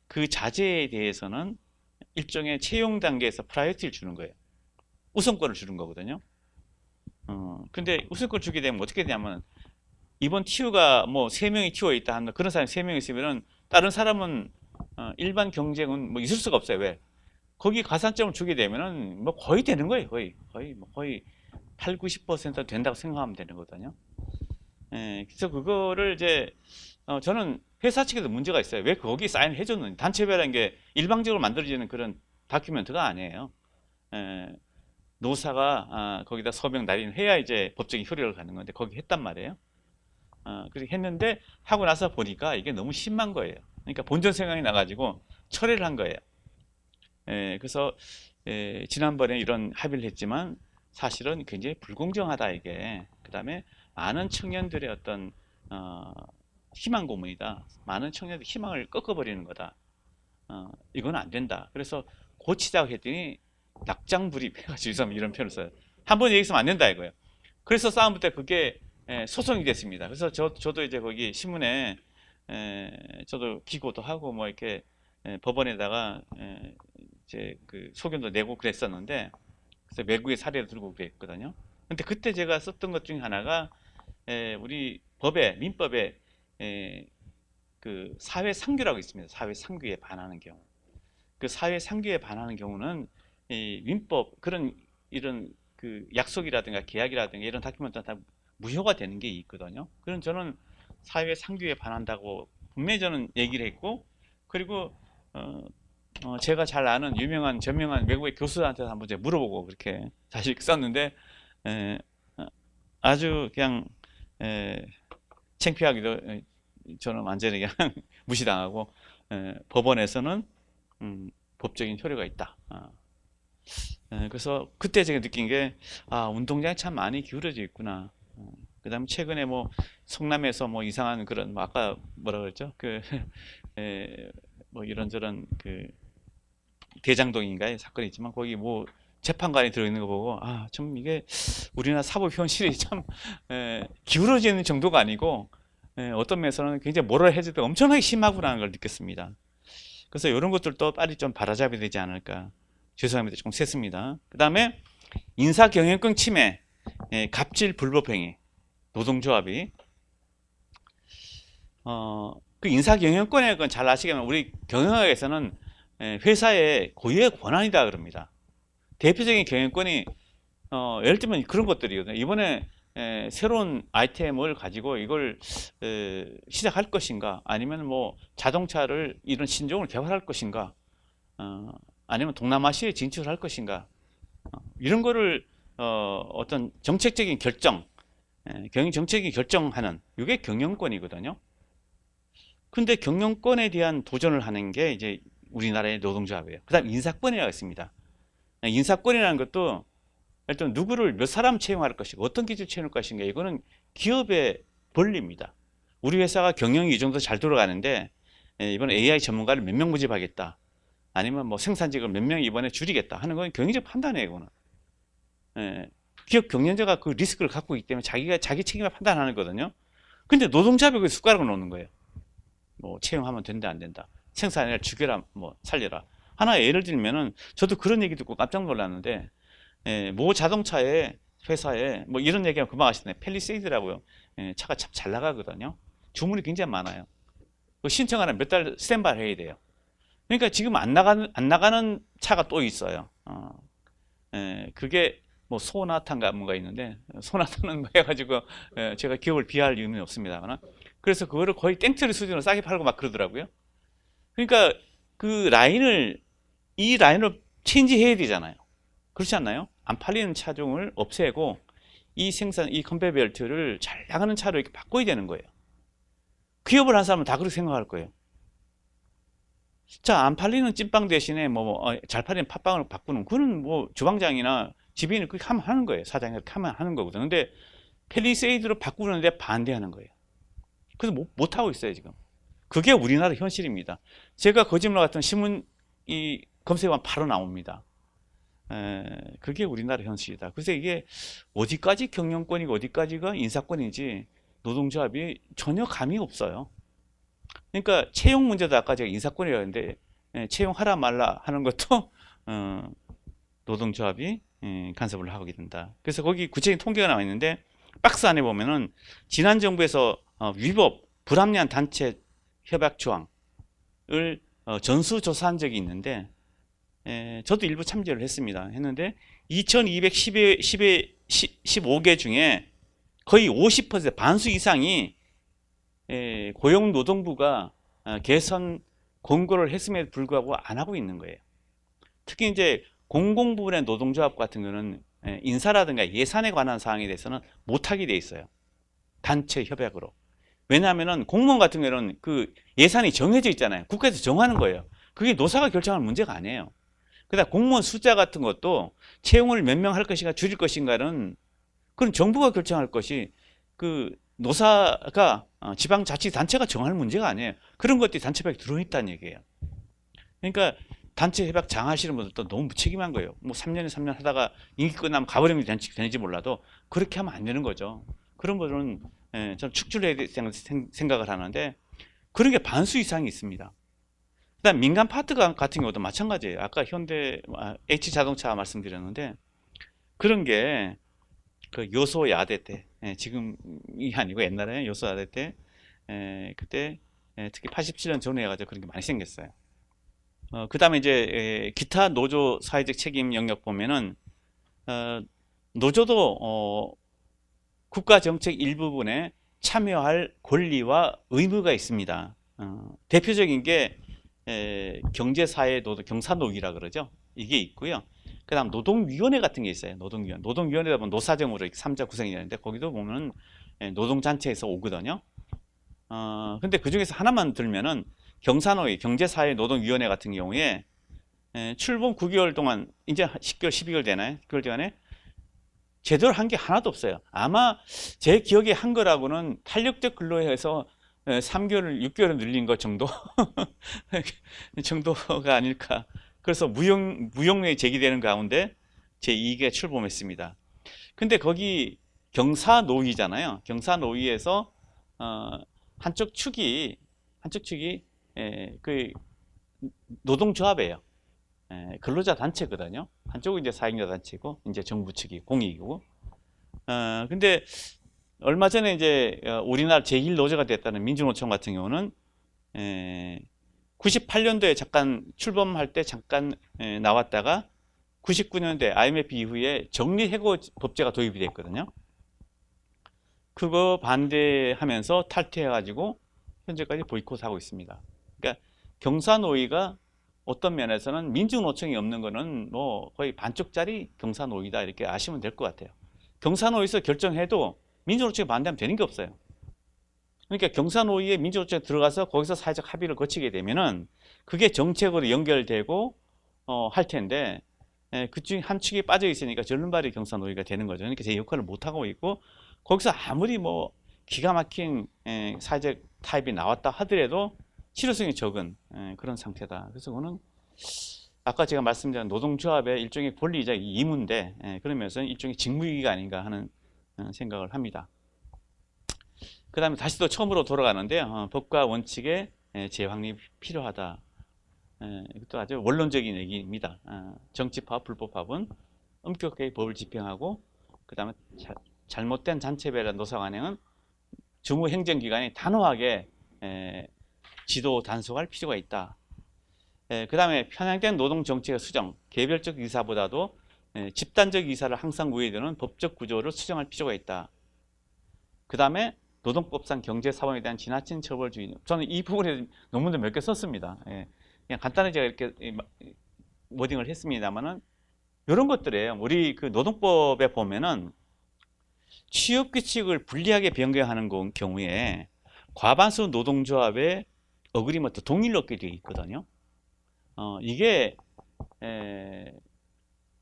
그 자재에 대해서는 일종의 채용 단계에서 프라이어티를 주는 거예요. 우선권을 주는 거거든요. 근데 우선권을 주게 되면 어떻게 되냐면 이번 TU가 뭐 3명이 TU에 있다 하는 그런 사람이 3명 있으면은 다른 사람은 일반 경쟁은 뭐 있을 수가 없어요. 왜? 거기 가산점을 주게 되면은 뭐 거의 되는 거예요. 거의 8, 90% 된다고 생각하면 되는 거거든요. 그래서 그거를 이제 저는 회사 측에도 문제가 있어요. 왜 거기 사인을 해줬는지. 단체별이라는 게 일방적으로 만들어지는 그런 다큐멘트가 아니에요. 노사가 거기다 서명 날인해야 이제 법적인 효력을 갖는 건데 거기 했단 말이에요. 그렇게 했는데 하고 나서 보니까 이게 너무 심한 거예요. 그러니까 본전 생각이 나가지고 철회를 한 거예요. 그래서 지난번에 이런 합의를 했지만 사실은 굉장히 불공정하다 이게. 그 다음에 많은 청년들의 어떤 희망 고문이다. 많은 청년들의 희망을 꺾어버리는 거다. 이건 안 된다. 그래서 고치자고 했더니 낙장불입해가지고 이런 표현을 써요. 한 번 얘기했으면 안 된다 이거예요. 그래서 싸움 때 그게 소송이 됐습니다. 그래서 저도 이제 거기 신문에 저도 기고도 하고 뭐 이렇게 법원에다가 이제 그 소견도 내고 그랬었는데 그래서 외국의 사례를 들고 그랬거든요. 근데 그때 제가 썼던 것 중에 하나가 우리 민법에 그 사회 상규라고 있습니다. 사회 상규에 반하는 경우. 그 사회 상규에 반하는 경우는 이 민법 이런 그 약속이라든가 계약이라든가 이런 다큐멘트는 다 무효가 되는 게 있거든요. 그럼 저는 사회 상규에 반한다고 분명히 저는 얘기를 했고, 그리고 제가 잘 아는 저명한 외국의 교수한테 한번 제가 물어보고 그렇게 다시 썼는데 아주 그냥 창피하기도 저는 완전히 그냥 무시당하고 법원에서는 법적인 효력가 있다. 그래서 그때 제가 느낀 게 운동장이 참 많이 기울어져 있구나. 그 다음에 최근에 뭐 성남에서 뭐 이상한 그런 뭐 아까 뭐라 그랬죠? 뭐 이런저런 그 대장동인가의 사건이 있지만 거기 뭐 재판관이 들어있는 거 보고 참 이게 우리나라 사법 현실이 참 기울어지는 정도가 아니고 어떤 면에서는 굉장히 모럴 해저드가 엄청나게 심하구나는 걸 느꼈습니다. 그래서 이런 것들도 빨리 좀 바라잡아야 되지 않을까. 죄송합니다. 조금 셌습니다. 그 다음에 인사경영권 침해, 갑질 불법행위, 노동조합이 그 인사경영권의 건 잘 아시겠지만 우리 경영학에서는 회사의 고유의 권한이다 그럽니다. 대표적인 경영권이 예를 들면 그런 것들이거든요. 이번에 새로운 아이템을 가지고 이걸 시작할 것인가, 아니면 뭐 자동차를 이런 신종을 개발할 것인가, 아니면 동남아시아에 진출할 것인가, 이런 거를 어떤 정책적인 결정, 정책이 결정하는 이게 경영권이거든요. 근데 경영권에 대한 도전을 하는 게 이제 우리나라의 노동조합이에요. 그다음 인사권이라고 있습니다. 인사권이라는 것도 일단 누구를 몇 사람 채용할 것인가, 어떤 기준을 채용할 것인가, 이거는 기업의 권리입니다. 우리 회사가 경영이 이 정도 잘 돌아가는데 이번에 AI 전문가를 몇 명 모집하겠다, 아니면 뭐 생산직을 몇 명 이번에 줄이겠다 하는 건 경영적 판단이에요. 이거는 기업 경영자가 그 리스크를 갖고 있기 때문에 자기가 자기 책임을 판단하는 거거든요. 근데 노동자가 그 숟가락을 놓는 거예요. 뭐 채용하면 된다 안 된다, 생산을 죽여라 뭐 살려라. 하나 예를 들면은 저도 그런 얘기 듣고 깜짝 놀랐는데, 모 자동차의 회사에 뭐 이런 얘기하면 금방 아시네. 펠리세이드라고요. 차가 참 잘 나가거든요. 주문이 굉장히 많아요. 신청하면 몇 달 스탠바이 해야 돼요. 그러니까 지금 안 나가는 차가 또 있어요. 그게 뭐 소나타인가 뭔가 있는데, 소나타는 뭐 해가지고 제가 기업을 비하할 이유는 없습니다만, 그래서 그거를 거의 땡처리 수준으로 싸게 팔고 막 그러더라고요. 그러니까 이 라인을 체인지해야 되잖아요. 그렇지 않나요? 안 팔리는 차종을 없애고 이 컨베이어 벨트를 잘 나가는 차로 이렇게 바꿔야 되는 거예요. 기업을 한 사람은 다 그렇게 생각할 거예요. 자, 안 팔리는 찐빵 대신에 잘 팔리는 팥빵을 바꾸는, 그거는 뭐 주방장이나 지배인이 그렇게 하면 하는 거예요. 사장이 그렇게 하면 하는 거거든요. 근데 펠리세이드로 바꾸는데 반대하는 거예요. 그래서 못 하고 있어요, 지금. 그게 우리나라 현실입니다. 제가 거짓말 같은 신문 검색하면 바로 나옵니다. 그게 우리나라 현실이다. 그래서 이게 어디까지 경영권이고 어디까지가 인사권인지 노동조합이 전혀 감이 없어요. 그러니까 채용 문제도 아까 제가 인사권이라고 했는데, 채용하라 말라 하는 것도 노동조합이 간섭을 하게 된다. 그래서 거기 구체적인 통계가 나와 있는데, 박스 안에 보면은 지난 정부에서 위법 불합리한 단체 협약 조항을 전수조사한 적이 있는데, 저도 일부 참여를 했는데 2215개 중에 거의 50% 반수 이상이 고용노동부가 개선 권고를 했음에도 불구하고 안 하고 있는 거예요. 특히 이제 공공부문의 노동조합 같은 경우는 인사라든가 예산에 관한 사항에 대해서는 못하게 돼 있어요. 단체 협약으로. 왜냐하면 공무원 같은 경우는 그 예산이 정해져 있잖아요. 국가에서 정하는 거예요. 그게 노사가 결정하는 문제가 아니에요. 그다음 공무원 숫자 같은 것도 채용을 몇 명 할 것인가 줄일 것인가는 그건 정부가 결정할 것이, 그 노사가 지방자치단체가 정할 문제가 아니에요. 그런 것들이 단체 협약에 들어있다는 얘기예요. 그러니까 단체 협약 장하시는 분들도 너무 무책임한 거예요. 뭐 3년에 3년 하다가 임기 끝나면 가버리면 되는지 몰라도 그렇게 하면 안 되는 거죠. 그런 거는 저는 축출해야 생각을 하는데, 그런 게 반수 이상이 있습니다. 그다음 민간 파트 같은 경우도 마찬가지예요. 아까 H자동차 말씀드렸는데, 그런 게 그 요소야대 때, 지금이 아니고 옛날에 요소야대 때, 그때 특히 87년 전에 해가지고 그런 게 많이 생겼어요. 그 다음에 이제 기타 노조 사회적 책임 영역 보면은 노조도 국가 정책 일부분에 참여할 권리와 의무가 있습니다. 대표적인 게 경제사회노동 경사노위라 그러죠. 이게 있고요. 그 다음 노동위원회 같은 게 있어요. 노동위원회다 보면 노사정으로 3자 구성이 되는데, 거기도 보면 노동단체에서 오거든요. 근데 그 중에서 하나만 들면은 경사노위, 경제사회노동위원회 같은 경우에 출범 9개월 동안, 이제 10개월, 12개월 되나요? 9개월 동안에 제대로 한 게 하나도 없어요. 아마 제 기억에 한 거라고는 탄력적 근로해서 3개월, 6개월을 늘린 것 정도? 정도가 아닐까. 그래서 무용론이 제기되는 가운데 제2기가 출범했습니다. 근데 거기 경사노위잖아요. 경사노위에서 한쪽 축이 그 노동조합이에요. 근로자 단체거든요. 한쪽은 이제 사행자 단체고, 이제 정부 측이 공익이고. 근데 얼마 전에 이제 우리나라 제1노조가 됐다는 민주노총 같은 경우는 98년도에 잠깐 출범할 때 잠깐 나왔다가 99년대 IMF 이후에 정리해고 법제가 도입이 됐거든요. 그거 반대하면서 탈퇴해가지고 현재까지 보이콧하고 있습니다. 그러니까 경사노위가 어떤 면에서는 민주노총이 없는 거는 뭐 거의 반쪽짜리 경사노위다 이렇게 아시면 될 것 같아요. 경사노위에서 결정해도 민주노총이 반대하면 되는 게 없어요. 그러니까 경사노위에 민주노총에 들어가서 거기서 사회적 합의를 거치게 되면은 그게 정책으로 연결되고 할 텐데 그중 한 축이 빠져 있으니까 절름발이 경사노위가 되는 거죠. 그러니까 제 역할을 못 하고 있고 거기서 아무리 뭐 기가 막힌 사회적 타입이 나왔다 하더라도 실효성이 적은 그런 상태다. 그래서 그거는 아까 제가 말씀드린 노동조합의 일종의 권리이자 의무인데 그런 면에서는 일종의 직무유기가 아닌가 하는 생각을 합니다. 그 다음에 다시 또 처음으로 돌아가는데요. 법과 원칙의 재확립이 필요하다. 이것도 아주 원론적인 얘기입니다. 정치파업, 불법파업은 엄격하게 법을 집행하고 그 다음에 잘못된 잔체배라 노사관행은 주무행정기관이 단호하게 지도 단속할 필요가 있다. 그 다음에 편향된 노동정책의 수정, 개별적 의사보다도 집단적 의사를 항상 우회되는 법적 구조를 수정할 필요가 있다. 그 다음에 노동법상 경제사범에 대한 지나친 처벌주의. 저는 이 부분에 논문도 몇 개 썼습니다. 그냥 간단히 제가 이렇게 워딩을 했습니다만은 이런 것들이에요. 우리 그 노동법에 보면은 취업규칙을 불리하게 변경하는 경우에 과반수 노동조합의 어그리먼트 동의를 얻게 되어 있거든요. 이게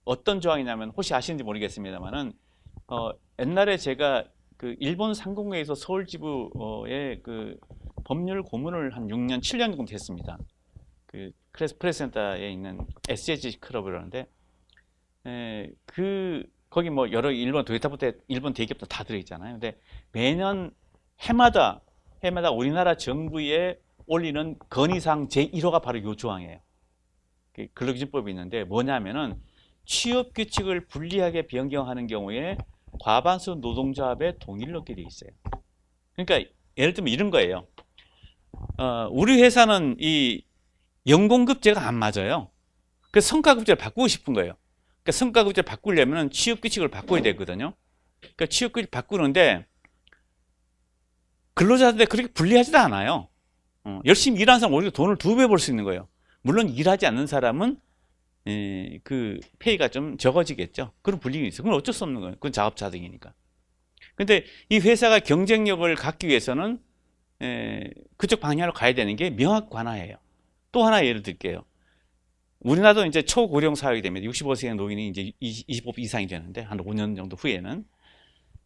어떤 조항이냐면 혹시 아시는지 모르겠습니다만은 옛날에 제가 그 일본 상공회에서 서울지부의 그 법률 고문을 한 6년, 7년 정도 됐습니다. 그 프레스센터에 있는 SH 클럽이라는데 거기 뭐 여러 일본 도요타부터 일본 대기업도 다 들어있잖아요. 근데 매년 해마다 우리나라 정부에 올리는 건의사항 제1호가 바로 이 조항이에요. 근로기준법이 있는데 뭐냐면은 취업규칙을 불리하게 변경하는 경우에 과반수 노동조합의 동의를 얻게 돼 있어요. 그러니까 예를 들면 이런 거예요. 우리 회사는 이 연공급제가 안 맞아요. 그래서 성과급제를 바꾸고 싶은 거예요. 그러니까 성과급제를 바꾸려면 취업규칙을 바꿔야 되거든요. 그러니까 취업규칙을 바꾸는데 근로자들한테 그렇게 불리하지도 않아요. 열심히 일하는 사람 오히려 돈을 2배 벌 수 있는 거예요. 물론 일하지 않는 사람은 그 페이가 좀 적어지겠죠. 그런 불리움이 있어요. 그건 어쩔 수 없는 거예요. 그건 자업자득이니까. 근데 이 회사가 경쟁력을 갖기 위해서는 그쪽 방향으로 가야 되는 게 명확관화예요. 또 하나 예를 들게요. 우리나라도 이제 초고령 사회가 됩니다. 65세 노인이 이제 25 이상이 되는데 한 5년 정도 후에는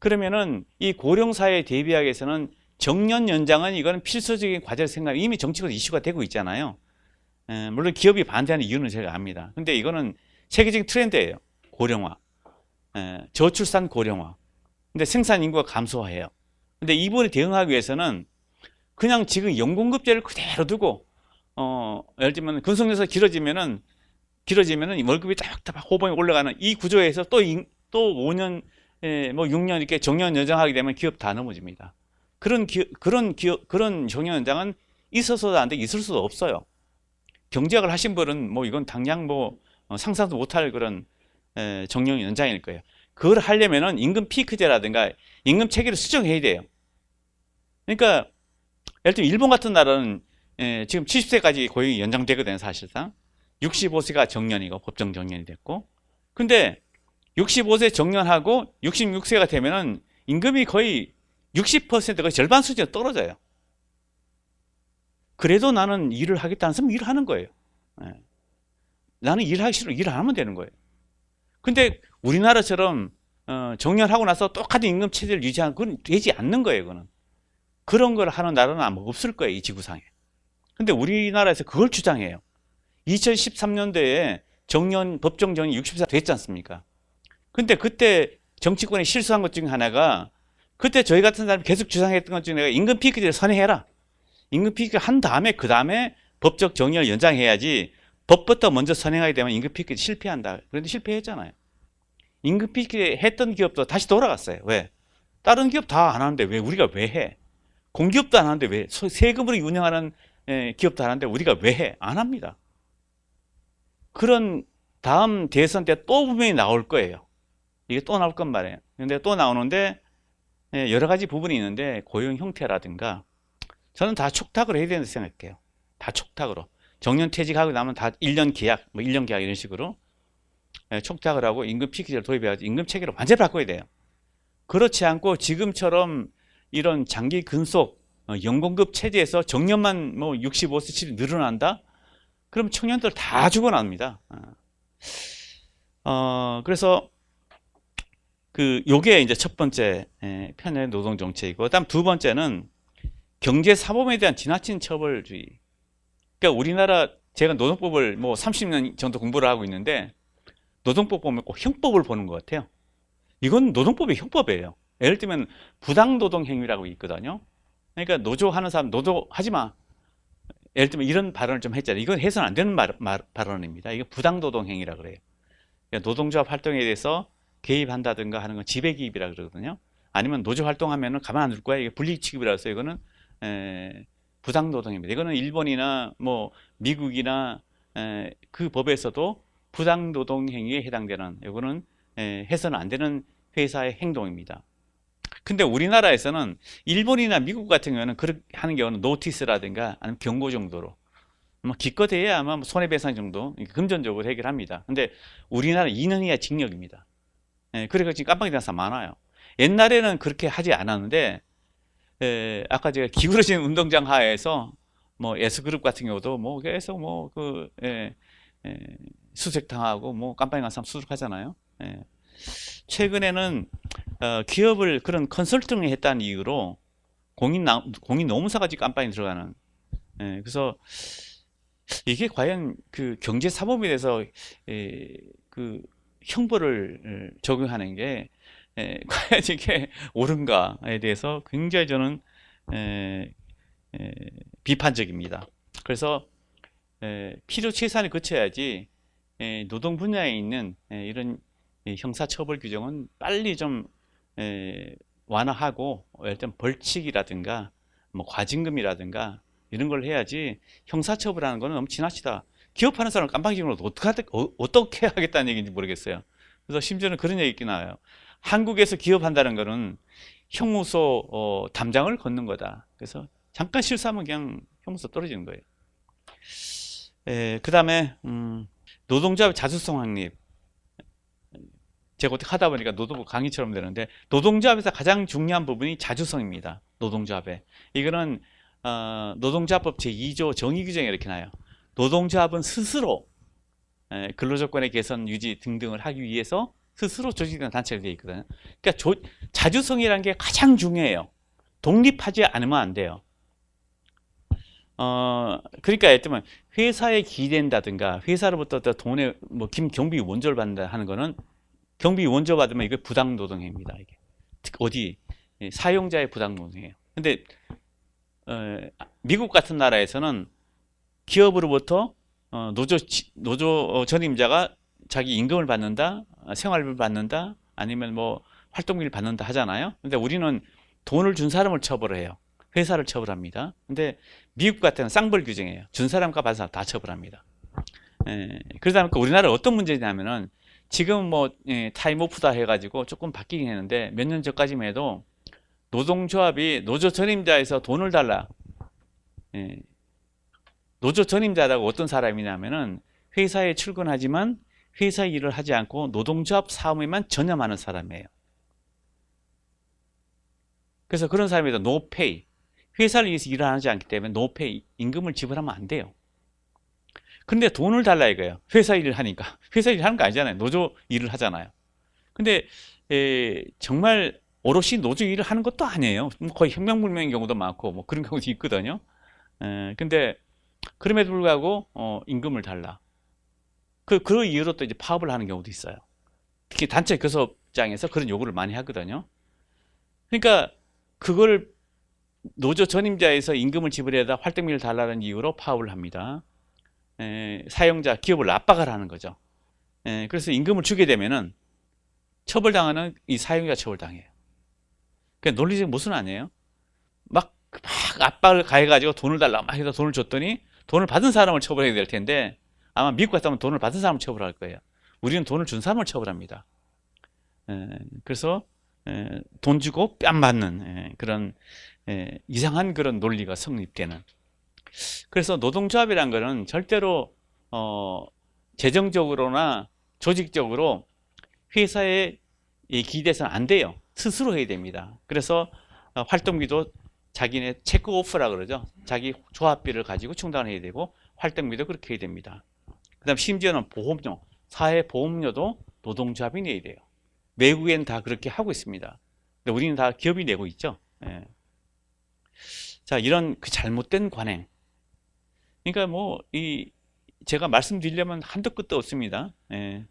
그러면은 이 고령 사회에 대비하기 위해서는 정년 연장은 이거는 필수적인 과제를 생각하면 이미 정치적으로 이슈가 되고 있잖아요. 물론 기업이 반대하는 이유는 제가 압니다. 근데 이거는 세계적인 트렌드예요. 고령화, 저출산 고령화. 근데 생산 인구가 감소해요. 근데 이번에 대응하기 위해서는 그냥 지금 연공급제를 그대로 두고 예를 들면 근속연수가 길어지면은 월급이 따박따박 호봉이 올라가는 이 구조에서 또 5년, 뭐 6년 이렇게 정년 연장하게 되면 기업 다 넘어집니다. 그런 정년 연장은 있어서도 안 돼, 있을 수도 없어요. 경제학을 하신 분은 뭐 이건 당장 뭐 상상도 못할 그런 정년 연장일 거예요. 그걸 하려면은 임금 피크제라든가 임금 체계를 수정해야 돼요. 그러니까 예를 들면 일본 같은 나라는 지금 70세까지 고용이 연장되거든요, 사실상. 65세가 정년이고 법정 정년이 됐고. 근데 65세 정년하고 66세가 되면은 임금이 거의 60% 거의 절반 수준으로 떨어져요. 그래도 나는 일을 하겠다는 사람은 일을 하는 거예요. 나는 일하기 싫으면 일 안 하면 되는 거예요. 근데 우리나라처럼 정년하고 나서 똑같은 임금 체제를 유지하는 건 되지 않는 거예요. 그거는. 그런 걸 하는 나라는 아마 없을 거예요. 이 지구상에. 근데 우리나라에서 그걸 주장해요. 2013년도에 법정 정년이 60세 됐지 않습니까? 근데 그때 정치권이 실수한 것 중에 하나가 그때 저희 같은 사람이 계속 주장했던 것 중에 내가 임금 피크제를 선회해라. 임금 피크 한 다음에 그 다음에 법적 정년을 연장해야지 법부터 먼저 선행하게 되면 임금 피크 실패한다. 그런데 실패했잖아요. 임금 피크 했던 기업도 다시 돌아갔어요. 왜? 다른 기업 다 안 하는데 왜 우리가 왜 해? 공기업도 안 하는데 왜? 세금으로 운영하는 기업도 안 하는데 우리가 왜 해? 안 합니다. 그런 다음 대선 때 또 분명히 나올 거예요. 이게 또 나올 건 말이에요. 근데 또 나오는데 여러 가지 부분이 있는데 고용 형태라든가 저는 다 촉탁으로 해야 된다고 생각해요. 다 촉탁으로. 정년퇴직하고 나면 다 1년 계약, 뭐 1년 계약 이런 식으로 촉탁을 하고 임금 피크제를 도입해야지 임금 체계를 완전히 바꿔야 돼요. 그렇지 않고 지금처럼 이런 장기 근속 연공급 체제에서 정년만 뭐 65세 늘어난다? 그럼 청년들 다 죽어납니다. 그래서 요게 이제 첫 번째 편의 노동 정책이고, 그다음 두 번째는 경제 사범에 대한 지나친 처벌주의. 그러니까 우리나라 제가 노동법을 뭐 30년 정도 공부를 하고 있는데 노동법 보면 꼭 형법을 보는 것 같아요. 이건 노동법의 형법이에요. 예를 들면 부당노동 행위라고 있거든요. 그러니까 노조하는 사람 노조하지 마. 예를 들면 이런 발언을 좀 했잖아요. 이건 해서는 안 되는 발언입니다. 이거 부당노동 행위라고 그래요. 그러니까 노동조합 활동에 대해서 개입한다든가 하는 건 지배 개입이라 그러거든요. 아니면 노조 활동하면은 가만 안 둘 거야. 이게 분리 취급이라서 이거는 부당노동입니다. 이거는 일본이나 뭐 미국이나 그 법에서도 부당노동 행위에 해당되는, 이거는 해서는 안 되는 회사의 행동입니다. 근데 우리나라에서는 일본이나 미국 같은 경우는 그렇게 하는 경우는 노티스라든가 아니면 경고 정도로, 뭐 기껏해야 아마 손해배상 정도 금전적으로 해결합니다. 근데 우리나라 2년 이하 징역입니다. 그래서 지금 깜빡이 된 사람 많아요. 옛날에는 그렇게 하지 않았는데 아까 제가 기울어진 운동장 하에서 뭐 S그룹 같은 경우도 뭐 계속 뭐 수색당하고 뭐 깜빡이 간 사람 수색하잖아요. 최근에는 기업을 그런 컨설팅을 했다는 이유로 공인 노무사가 지금 깜빡이 들어가는. 그래서 이게 과연 그 경제사범에 대해서 그 형벌을 적용하는 게 과연 이게 옳은가에 대해서 굉장히 저는 비판적입니다. 그래서 필요 최소한을 거쳐야지 노동 분야에 있는 이런 형사처벌 규정은 빨리 좀 완화하고, 예를 들면 벌칙이라든가 뭐 과징금이라든가 이런 걸 해야지 형사처벌하는 거는 너무 지나치다. 기업하는 사람을 깜빡이로 어떻게 하겠다는 얘기인지 모르겠어요. 그래서 심지어는 그런 얘기 나와요. 한국에서 기업한다는 거는 형무소 담장을 걷는 거다. 그래서 잠깐 실수하면 그냥 형무소 떨어지는 거예요. 그 다음에 노동조합 자주성 확립. 제가 어떻게 하다 보니까 노동부 강의처럼 되는데, 노동조합에서 가장 중요한 부분이 자주성입니다. 노동조합에. 이거는 노동조합법 제2조 정의규정에 이렇게 나요. 노동조합은 스스로 근로조건의 개선, 유지 등등을 하기 위해서 스스로 조직된 단체가 되어 있거든요. 그러니까 자주성이라는 게 가장 중요해요. 독립하지 않으면 안 돼요. 그러니까 예를 들면 회사에 기댄다든가 회사로부터 돈의 뭐 경비 원조를 받는다 하는 거는, 경비 원조 받으면 이거 부당노동행위입니다. 이게 어디 사용자의 부당노동이에요. 근데 미국 같은 나라에서는 기업으로부터 노조 전임자가 자기 임금을 받는다, 생활비를 받는다, 아니면 뭐 활동비를 받는다 하잖아요. 근데 우리는 돈을 준 사람을 처벌을 해요. 회사를 처벌합니다. 근데 미국 같은 쌍벌 규정이에요. 준 사람과 받은 사람 다 처벌합니다. 그러다 보니까 우리나라 어떤 문제냐면은 지금 뭐 타임오프다 해가지고 조금 바뀌긴 했는데, 몇 년 전까지만 해도 노동조합이 노조 전임자에서 돈을 달라. 노조 전임자라고 어떤 사람이냐면은 회사에 출근하지만 회사 일을 하지 않고 노동조합 사무에만 전념하는 사람이에요. 그래서 그런 사람에도 노페이, 회사를 위해서 일을 하지 않기 때문에 노페이, 임금을 지불하면 안 돼요. 근데 돈을 달라 이거예요. 회사 일을 하니까. 회사 일을 하는 거 아니잖아요. 노조 일을 하잖아요. 근데 정말 오롯이 노조 일을 하는 것도 아니에요. 거의 혁명불명인 경우도 많고 뭐 그런 경우도 있거든요. 근데 그럼에도 불구하고 임금을 달라. 그 이유로 또 이제 파업을 하는 경우도 있어요. 특히 단체 교섭장에서 그런 요구를 많이 하거든요. 그러니까 그걸 노조 전임자에서 임금을 지불해다 활동비를 달라는 이유로 파업을 합니다. 사용자, 기업을 압박을 하는 거죠. 그래서 임금을 주게 되면은 처벌당하는 이 사용자 처벌당해요. 그러니까 논리적 모순 아니에요? 막 압박을 가해가지고 돈을 달라 막 해서 돈을 줬더니 돈을 받은 사람을 처벌해야 될 텐데, 아마 미국 같다면 돈을 받은 사람을 처벌할 거예요. 우리는 돈을 준 사람을 처벌합니다. 그래서 돈 주고 뺨 맞는 그런 이상한 그런 논리가 성립되는. 그래서 노동조합이란 거는 절대로 재정적으로나 조직적으로 회사에 기대서는 안 돼요. 스스로 해야 됩니다. 그래서 활동비도 자기네 체크 오프라 그러죠. 자기 조합비를 가지고 충당을 해야 되고 활동비도 그렇게 해야 됩니다. 그 다음 심지어는 보험료, 사회보험료도 노동조합이 내야 돼요. 외국엔 다 그렇게 하고 있습니다. 근데 우리는 다 기업이 내고 있죠. 예. 자, 이런 그 잘못된 관행. 그러니까 뭐 제가 말씀드리려면 한도 끝도 없습니다. 예.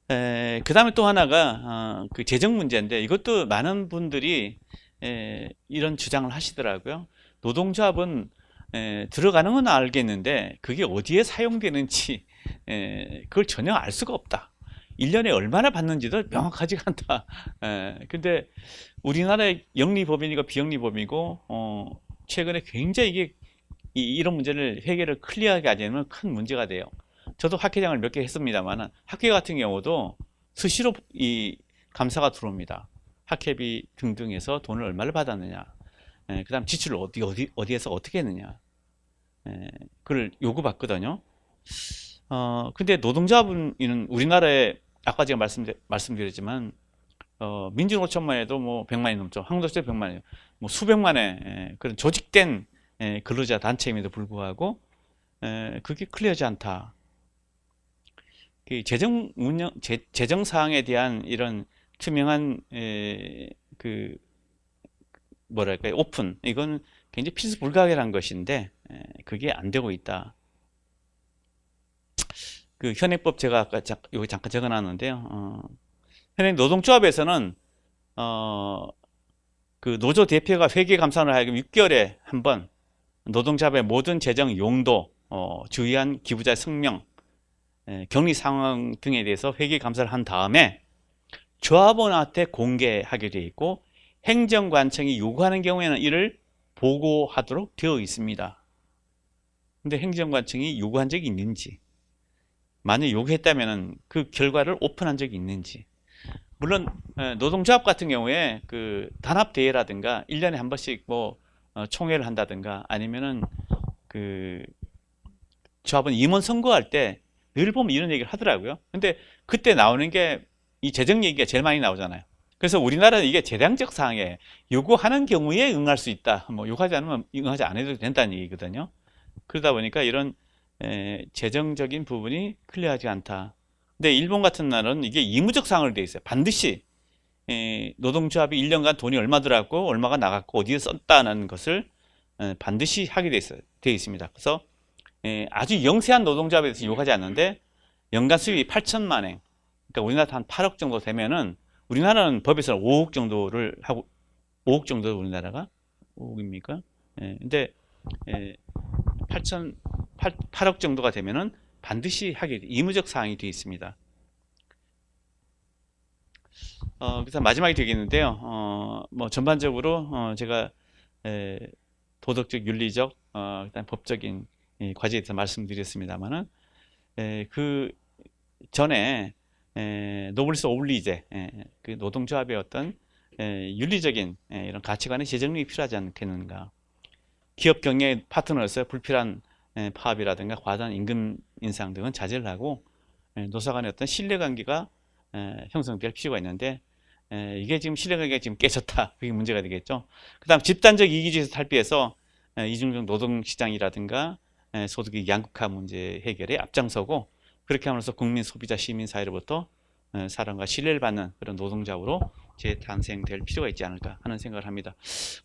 그 다음에 또 하나가 그 재정 문제인데, 이것도 많은 분들이 이런 주장을 하시더라고요. 노동조합은 들어가는 건 알겠는데 그게 어디에 사용되는지 그걸 전혀 알 수가 없다. 1년에 얼마나 받는지도 명확하지가 않다. 근데 우리나라의 영리법인이고 비영리법이고 최근에 굉장히 이게 이런 문제를 해결을 클리어하게 하려면 큰 문제가 돼요. 저도 학회장을 몇 개 했습니다만 학회 같은 경우도 수시로 이 감사가 들어옵니다. 학회비 등등에서 돈을 얼마를 받았느냐, 그 다음 지출을 어디에서 어떻게 했느냐, 그걸 요구받거든요. 근데 노동자분은 우리나라에 아까 제가 말씀드렸지만 민주노총만 해도 뭐 100만이 넘죠. 한국노총 100만이에요. 뭐 수백만의 그런 조직된 근로자 단체임에도 불구하고 그게 클리어하지 않다. 재정 사항에 대한 이런 투명한 그 뭐랄까요, 오픈, 이건 굉장히 필수 불가결한 것인데 그게 안 되고 있다. 그 현행법 제가 아까 여기 잠깐 적어놨는데요. 현행 노동조합에서는 그 노조 대표가 회계감사를 하여금 6개월에 한 번 노동조합의 모든 재정 용도, 주의한 기부자 성명, 격리 상황 등에 대해서 회계 감사를 한 다음에 조합원한테 공개하게 되어 있고, 행정관청이 요구하는 경우에는 이를 보고하도록 되어 있습니다. 근데 행정관청이 요구한 적이 있는지, 만약 요구했다면 그 결과를 오픈한 적이 있는지. 물론 노동조합 같은 경우에 그 단합대회라든가 1년에 한 번씩 뭐 총회를 한다든가, 아니면은 그 조합원 임원 선거할 때 늘 보면 이런 얘기를 하더라고요. 근데 그때 나오는 게 이 재정 얘기가 제일 많이 나오잖아요. 그래서 우리나라는 이게 재량적 사항에 요구하는 경우에 응할 수 있다. 뭐 요구하지 않으면 응하지 않아도 된다는 얘기거든요. 그러다 보니까 이런 재정적인 부분이 클리어하지 않다. 근데 일본 같은 나라는 이게 의무적 사항으로 되어 있어요. 반드시 노동조합이 1년간 돈이 얼마 들어갔고 얼마가 나갔고 어디에 썼다는 것을 반드시 하게 되어 있습니다. 그래서 아주 영세한 노동조합에 대해서 요구하지 않는데 연간 수입이 8천만 엔, 그러니까 우리나라 한 8억 정도 되면은, 우리나라는 법에서는 5억 정도를 하고, 5억 정도 우리나라가 5억입니까? 근데 8억 정도가 되면은 반드시 하게 의무적 사항이 되어 있습니다. 그래서 마지막이 되겠는데요. 뭐 전반적으로 제가 도덕적, 윤리적, 일단 법적인 과제에 대해서 말씀드렸습니다만은, 그 전에 노블리스 오블리제, 그 노동조합의 어떤 윤리적인 이런 가치관의 재정립이 필요하지 않겠는가. 기업 경영의 파트너로서 불필요한 파업이라든가 과다한 임금 인상 등은 자제를 하고 노사 간의 어떤 신뢰관계가 형성될 필요가 있는데, 이게 지금 신뢰관계가 지금 깨졌다. 그게 문제가 되겠죠. 그 다음 집단적 이기주의에서 탈피해서 이중적 노동시장이라든가 소득의 양극화 문제 해결에 앞장서고, 그렇게 함으로써 국민, 소비자, 시민 사회로부터 사랑과 신뢰를 받는 그런 노동자로 재탄생될 필요가 있지 않을까 하는 생각을 합니다.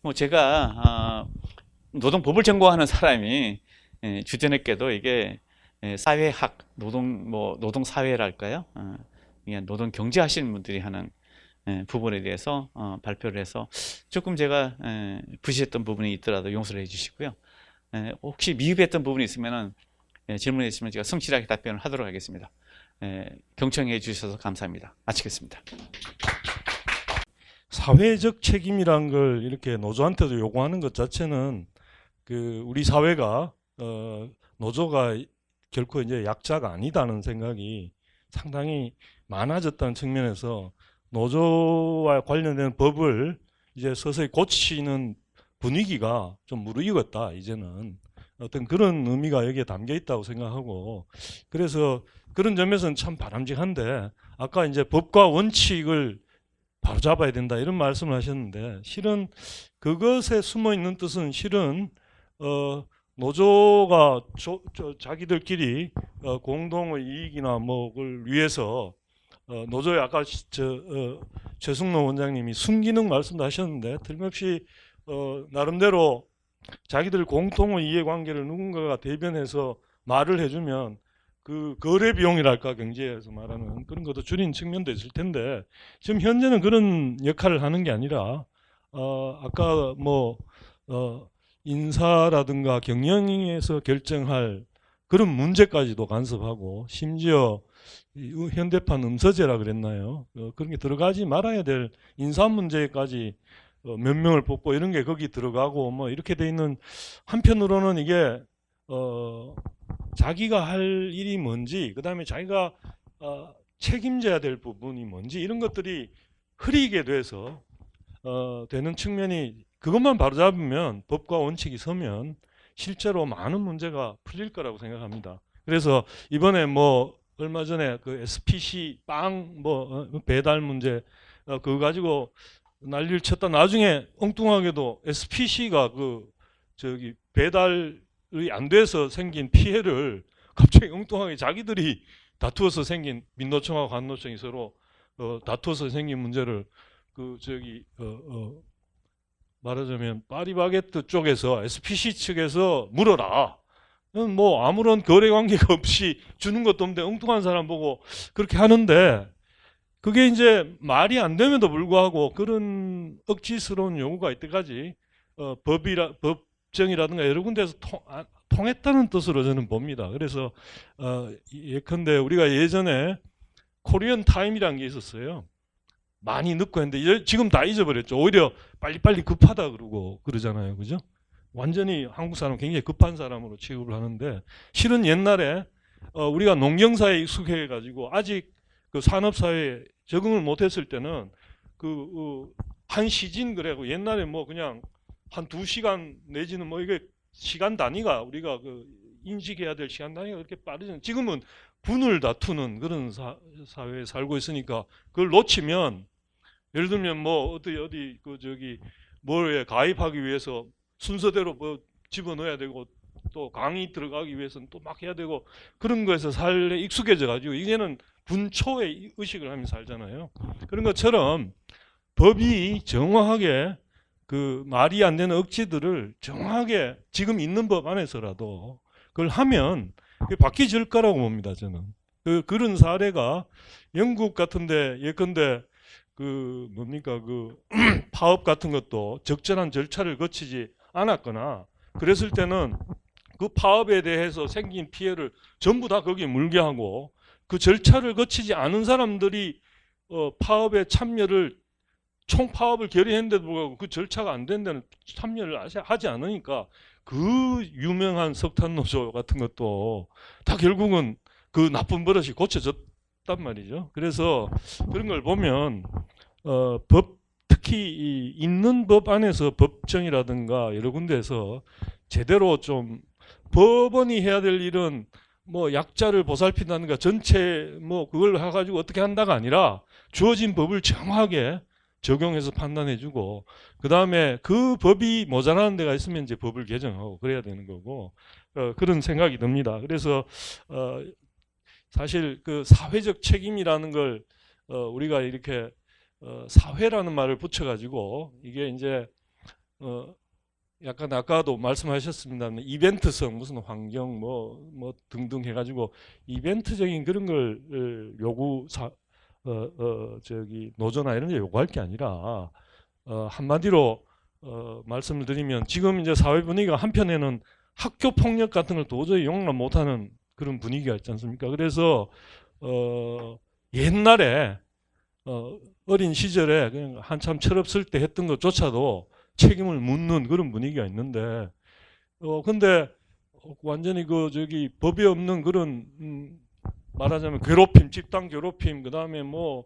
뭐 제가 노동법을 전공하는 사람이 주전했게도 이게 사회학, 노동사회랄까요? 그냥 노동경제 하시는 분들이 하는 부분에 대해서 발표를 해서 조금 제가 부실했던 부분이 있더라도 용서를 해주시고요. 혹시 미흡했던 부분이 있으면 질문해 주시면 제가 성실하게 답변을 하도록 하겠습니다. 경청해 주셔서 감사합니다. 마치겠습니다. 사회적 책임이란 걸 이렇게 노조한테도 요구하는 것 자체는 그 우리 사회가 노조가 결코 이제 약자가 아니다는 생각이 상당히 많아졌다는 측면에서 노조와 관련된 법을 이제 서서히 고치는 분위기가 좀 무르익었다. 이제는 어떤 그런 의미가 여기에 담겨 있다고 생각하고, 그래서 그런 점에서는 참 바람직한데, 아까 이제 법과 원칙을 바로잡아야 된다 이런 말씀을 하셨는데, 실은 그것에 숨어 있는 뜻은 실은 노조가 자기들끼리 공동의 이익이나 뭐를 위해서 노조에 아까 최승로 원장님이 순기능 말씀도 하셨는데, 틀림없이 나름대로 자기들 공통의 이해관계를 누군가가 대변해서 말을 해주면 그 거래 비용이랄까, 경제에서 말하는 그런 것도 줄인 측면도 있을 텐데, 지금 현재는 그런 역할을 하는 게 아니라 아까 뭐 인사라든가 경영에서 결정할 그런 문제까지도 간섭하고, 심지어 이 현대판 음서제라 그랬나요? 그런 게 들어가지 말아야 될 인사 문제까지 몇 명을 뽑고 이런 게 거기 들어가고 뭐 이렇게 돼 있는, 한편으로는 이게 자기가 할 일이 뭔지, 그다음에 자기가 책임져야 될 부분이 뭔지, 이런 것들이 흐리게 돼서 되는 측면이, 그것만 바로잡으면, 법과 원칙이 서면 실제로 많은 문제가 풀릴 거라고 생각합니다. 그래서 이번에 뭐 얼마 전에 그 SPC 빵 배달 문제 그거 가지고 난리를 쳤다. 나중에 엉뚱하게도 SPC가 그 저기 배달이 안 돼서 생긴 피해를 갑자기 엉뚱하게 자기들이 다투어서 생긴, 민노총하고 관노총이 서로 다투어서 생긴 문제를 그 저기 말하자면 파리바게뜨 쪽에서 SPC 측에서 물어라. 뭐 아무런 거래 관계가 없이 주는 것도 없는데 엉뚱한 사람 보고 그렇게 하는데, 그게 이제 말이 안 됨에도 불구하고 그런 억지스러운 요구가 이때까지 법정이라든가 여러 군데에서 통했다는 뜻으로 저는 봅니다. 그래서 예컨대 우리가 예전에 코리안 타임이라는 게 있었어요. 많이 늦고 했는데 지금 다 잊어버렸죠. 오히려 빨리빨리 급하다 그러고 그러잖아요. 그죠? 완전히 한국 사람 굉장히 급한 사람으로 취급을 하는데, 실은 옛날에 우리가 농경사에 익숙해 가지고 아직 그 산업사회에 적응을 못했을 때는 한 시진 그래고 옛날에 뭐 그냥 한 2시간 내지는 뭐 이게 시간 단위가, 우리가 그 인식해야 될 시간 단위가 그렇게 빠르잖아요. 지금은 분을 다투는 그런 사회에 살고 있으니까, 그걸 놓치면, 예를 들면 뭐 어디 그 저기 뭐에 가입하기 위해서 순서대로 뭐 집어넣어야 되고, 또 강의 들어가기 위해서는 또 막 해야 되고, 그런 거에서 살에 익숙해져 가지고 이제는 분초의 의식을 하면서 살잖아요. 그런 것처럼 법이 정확하게 그 말이 안 되는 억지들을 정확하게 지금 있는 법 안에서라도 그걸 하면 그게 바뀌질 거라고 봅니다. 저는 그런 사례가 영국 같은데, 예컨대 그 뭡니까 그 파업 같은 것도 적절한 절차를 거치지 않았거나 그랬을 때는 그 파업에 대해서 생긴 피해를 전부 다 거기에 물게 하고, 그 절차를 거치지 않은 사람들이 파업에 참여를, 총파업을 결의했는데도 불구하고 그 절차가 안 된 데는 참여를 하지 않으니까, 그 유명한 석탄노조 같은 것도 다 결국은 그 나쁜 버릇이 고쳐졌단 말이죠. 그래서 그런 걸 보면 특히 있는 법 안에서 법정이라든가 여러 군데에서 제대로 좀, 법원이 해야 될 일은 뭐 약자를 보살핀다든가 전체 뭐 그걸 해가지고 어떻게 한다가 아니라 주어진 법을 정확하게 적용해서 판단해주고, 그 다음에 그 법이 모자라는 데가 있으면 이제 법을 개정하고 그래야 되는 거고, 그런 생각이 듭니다. 그래서 사실 그 사회적 책임이라는 걸 우리가 이렇게 사회라는 말을 붙여가지고, 이게 이제 약간 아까도 말씀하셨습니다만 이벤트성, 무슨 환경 뭐 등등 해가지고 이벤트적인 그런 걸 저기 노조나 이런 게 요구할 게 아니라, 한마디로 말씀을 드리면, 지금 이제 사회 분위기가 한편에는 학교 폭력 같은 걸 도저히 용납 못하는 그런 분위기가 있지 않습니까? 그래서 옛날에 어린 시절에 그냥 한참 철없을 때 했던 것조차도 책임을 묻는 그런 분위기가 있는데, 근데 완전히 그 저기 법이 없는 그런 말하자면 괴롭힘, 집단 괴롭힘, 그 다음에 뭐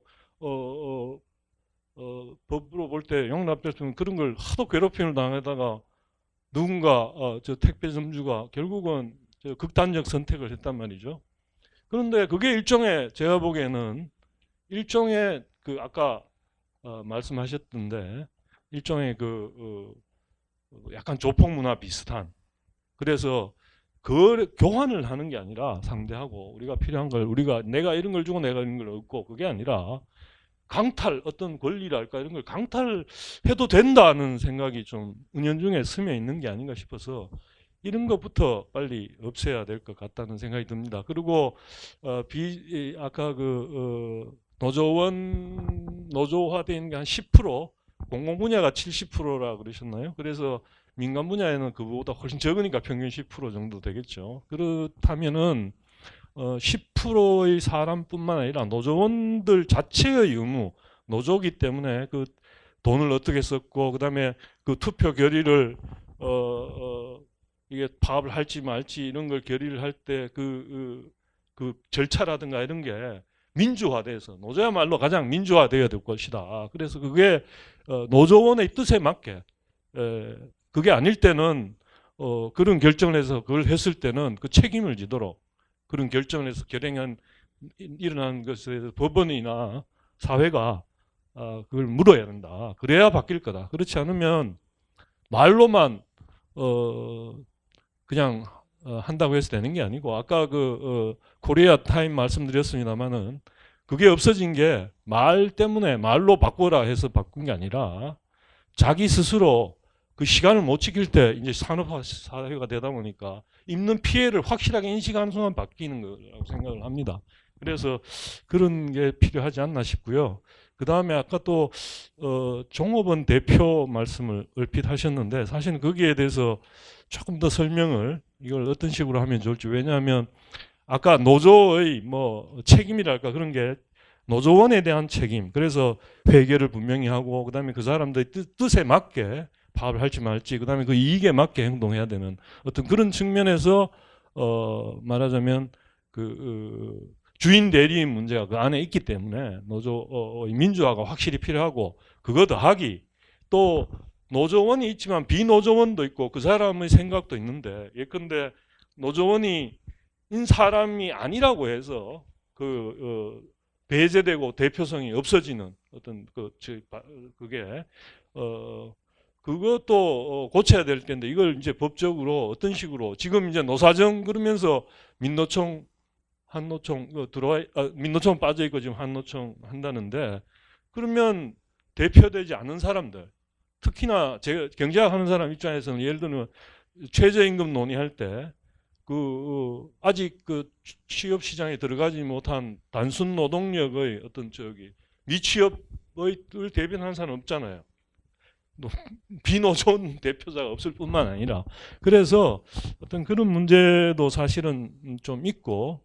법으로 볼 때 용납될 수 있는 그런 걸 하도 괴롭힘을 당하다가 누군가 저 택배점주가 결국은 저 극단적 선택을 했단 말이죠. 그런데 그게 일종의 제가 보기에는 일종의 그 아까 말씀하셨던데 일종의 약간 조폭 문화 비슷한 그래서 교환을 하는 게 아니라 상대하고 우리가 필요한 걸 내가 이런 걸 주고 내가 이런 걸 얻고 그게 아니라 어떤 권리랄까 이런 걸 강탈해도 된다는 생각이 좀 은연중에 스며 있는 게 아닌가 싶어서 이런 것부터 빨리 없애야 될 것 같다는 생각이 듭니다. 그리고 아까 노조화된 게 한 10%, 공공 분야가 70%라 그러셨나요? 그래서 민간 분야에는 그보다 훨씬 적으니까 평균 10% 정도 되겠죠. 그렇다면은 10%의 사람뿐만 아니라 노조원들 자체의 의무, 노조기 때문에 그 돈을 어떻게 썼고 그다음에 그 투표 결의를 이게 파업을 할지 말지 이런 걸 결의를 할 때 그 절차라든가 이런 게 민주화돼서 노조야말로 가장 민주화되어야 될 것이다. 그래서 그게 노조원의 뜻에 맞게 그게 아닐 때는 그런 결정을 해서 그걸 했을 때는 그 책임을 지도록 그런 결정을 해서 일어난 것에 대해서 법원이나 사회가 그걸 물어야 된다. 그래야 바뀔 거다. 그렇지 않으면 말로만 그냥 한다고 해서 되는 게 아니고 아까 코리아 타임 말씀드렸습니다마는 그게 없어진 게 말 때문에 말로 바꿔라 해서 바꾼 게 아니라 자기 스스로 그 시간을 못 지킬 때 이제 산업화 사회가 되다 보니까 입는 피해를 확실하게 인식하는 순간 바뀌는 거라고 생각을 합니다. 그래서 그런 게 필요하지 않나 싶고요. 그 다음에 아까 또 종업원 대표 말씀을 얼핏 하셨는데 사실은 거기에 대해서 조금 더 설명을 이걸 어떤 식으로 하면 좋을지 왜냐하면 아까 노조의 뭐 책임이랄까 그런 게 노조원에 대한 책임 그래서 회계를 분명히 하고 그다음에 그 사람들의 뜻에 맞게 파업을 할지 말지 그다음에 그 이익에 맞게 행동해야 되는 어떤 그런 측면에서 말하자면 주인 대리인 문제가 그 안에 있기 때문에 노조 민주화가 확실히 필요하고 그거 더하기 또 노조원이 있지만 비노조원도 있고 그 사람의 생각도 있는데 예컨대 노조원인 사람이 아니라고 해서 배제되고 대표성이 없어지는 어떤 그게 그것도 고쳐야 될 텐데 이걸 이제 법적으로 어떤 식으로 지금 이제 노사정 그러면서 민노총 한노총 민노총 빠져 있고 지금 한노총 한다는데 그러면 대표되지 않은 사람들 특히나 제가 경제학 하는 사람 입장에서는 예를 들면 최저임금 논의할 때 아직 취업 시장에 들어가지 못한 단순 노동력의 어떤 미취업을 대변하는 사람 없잖아요. 비노조원 대표자가 없을 뿐만 아니라 그래서 어떤 그런 문제도 사실은 좀 있고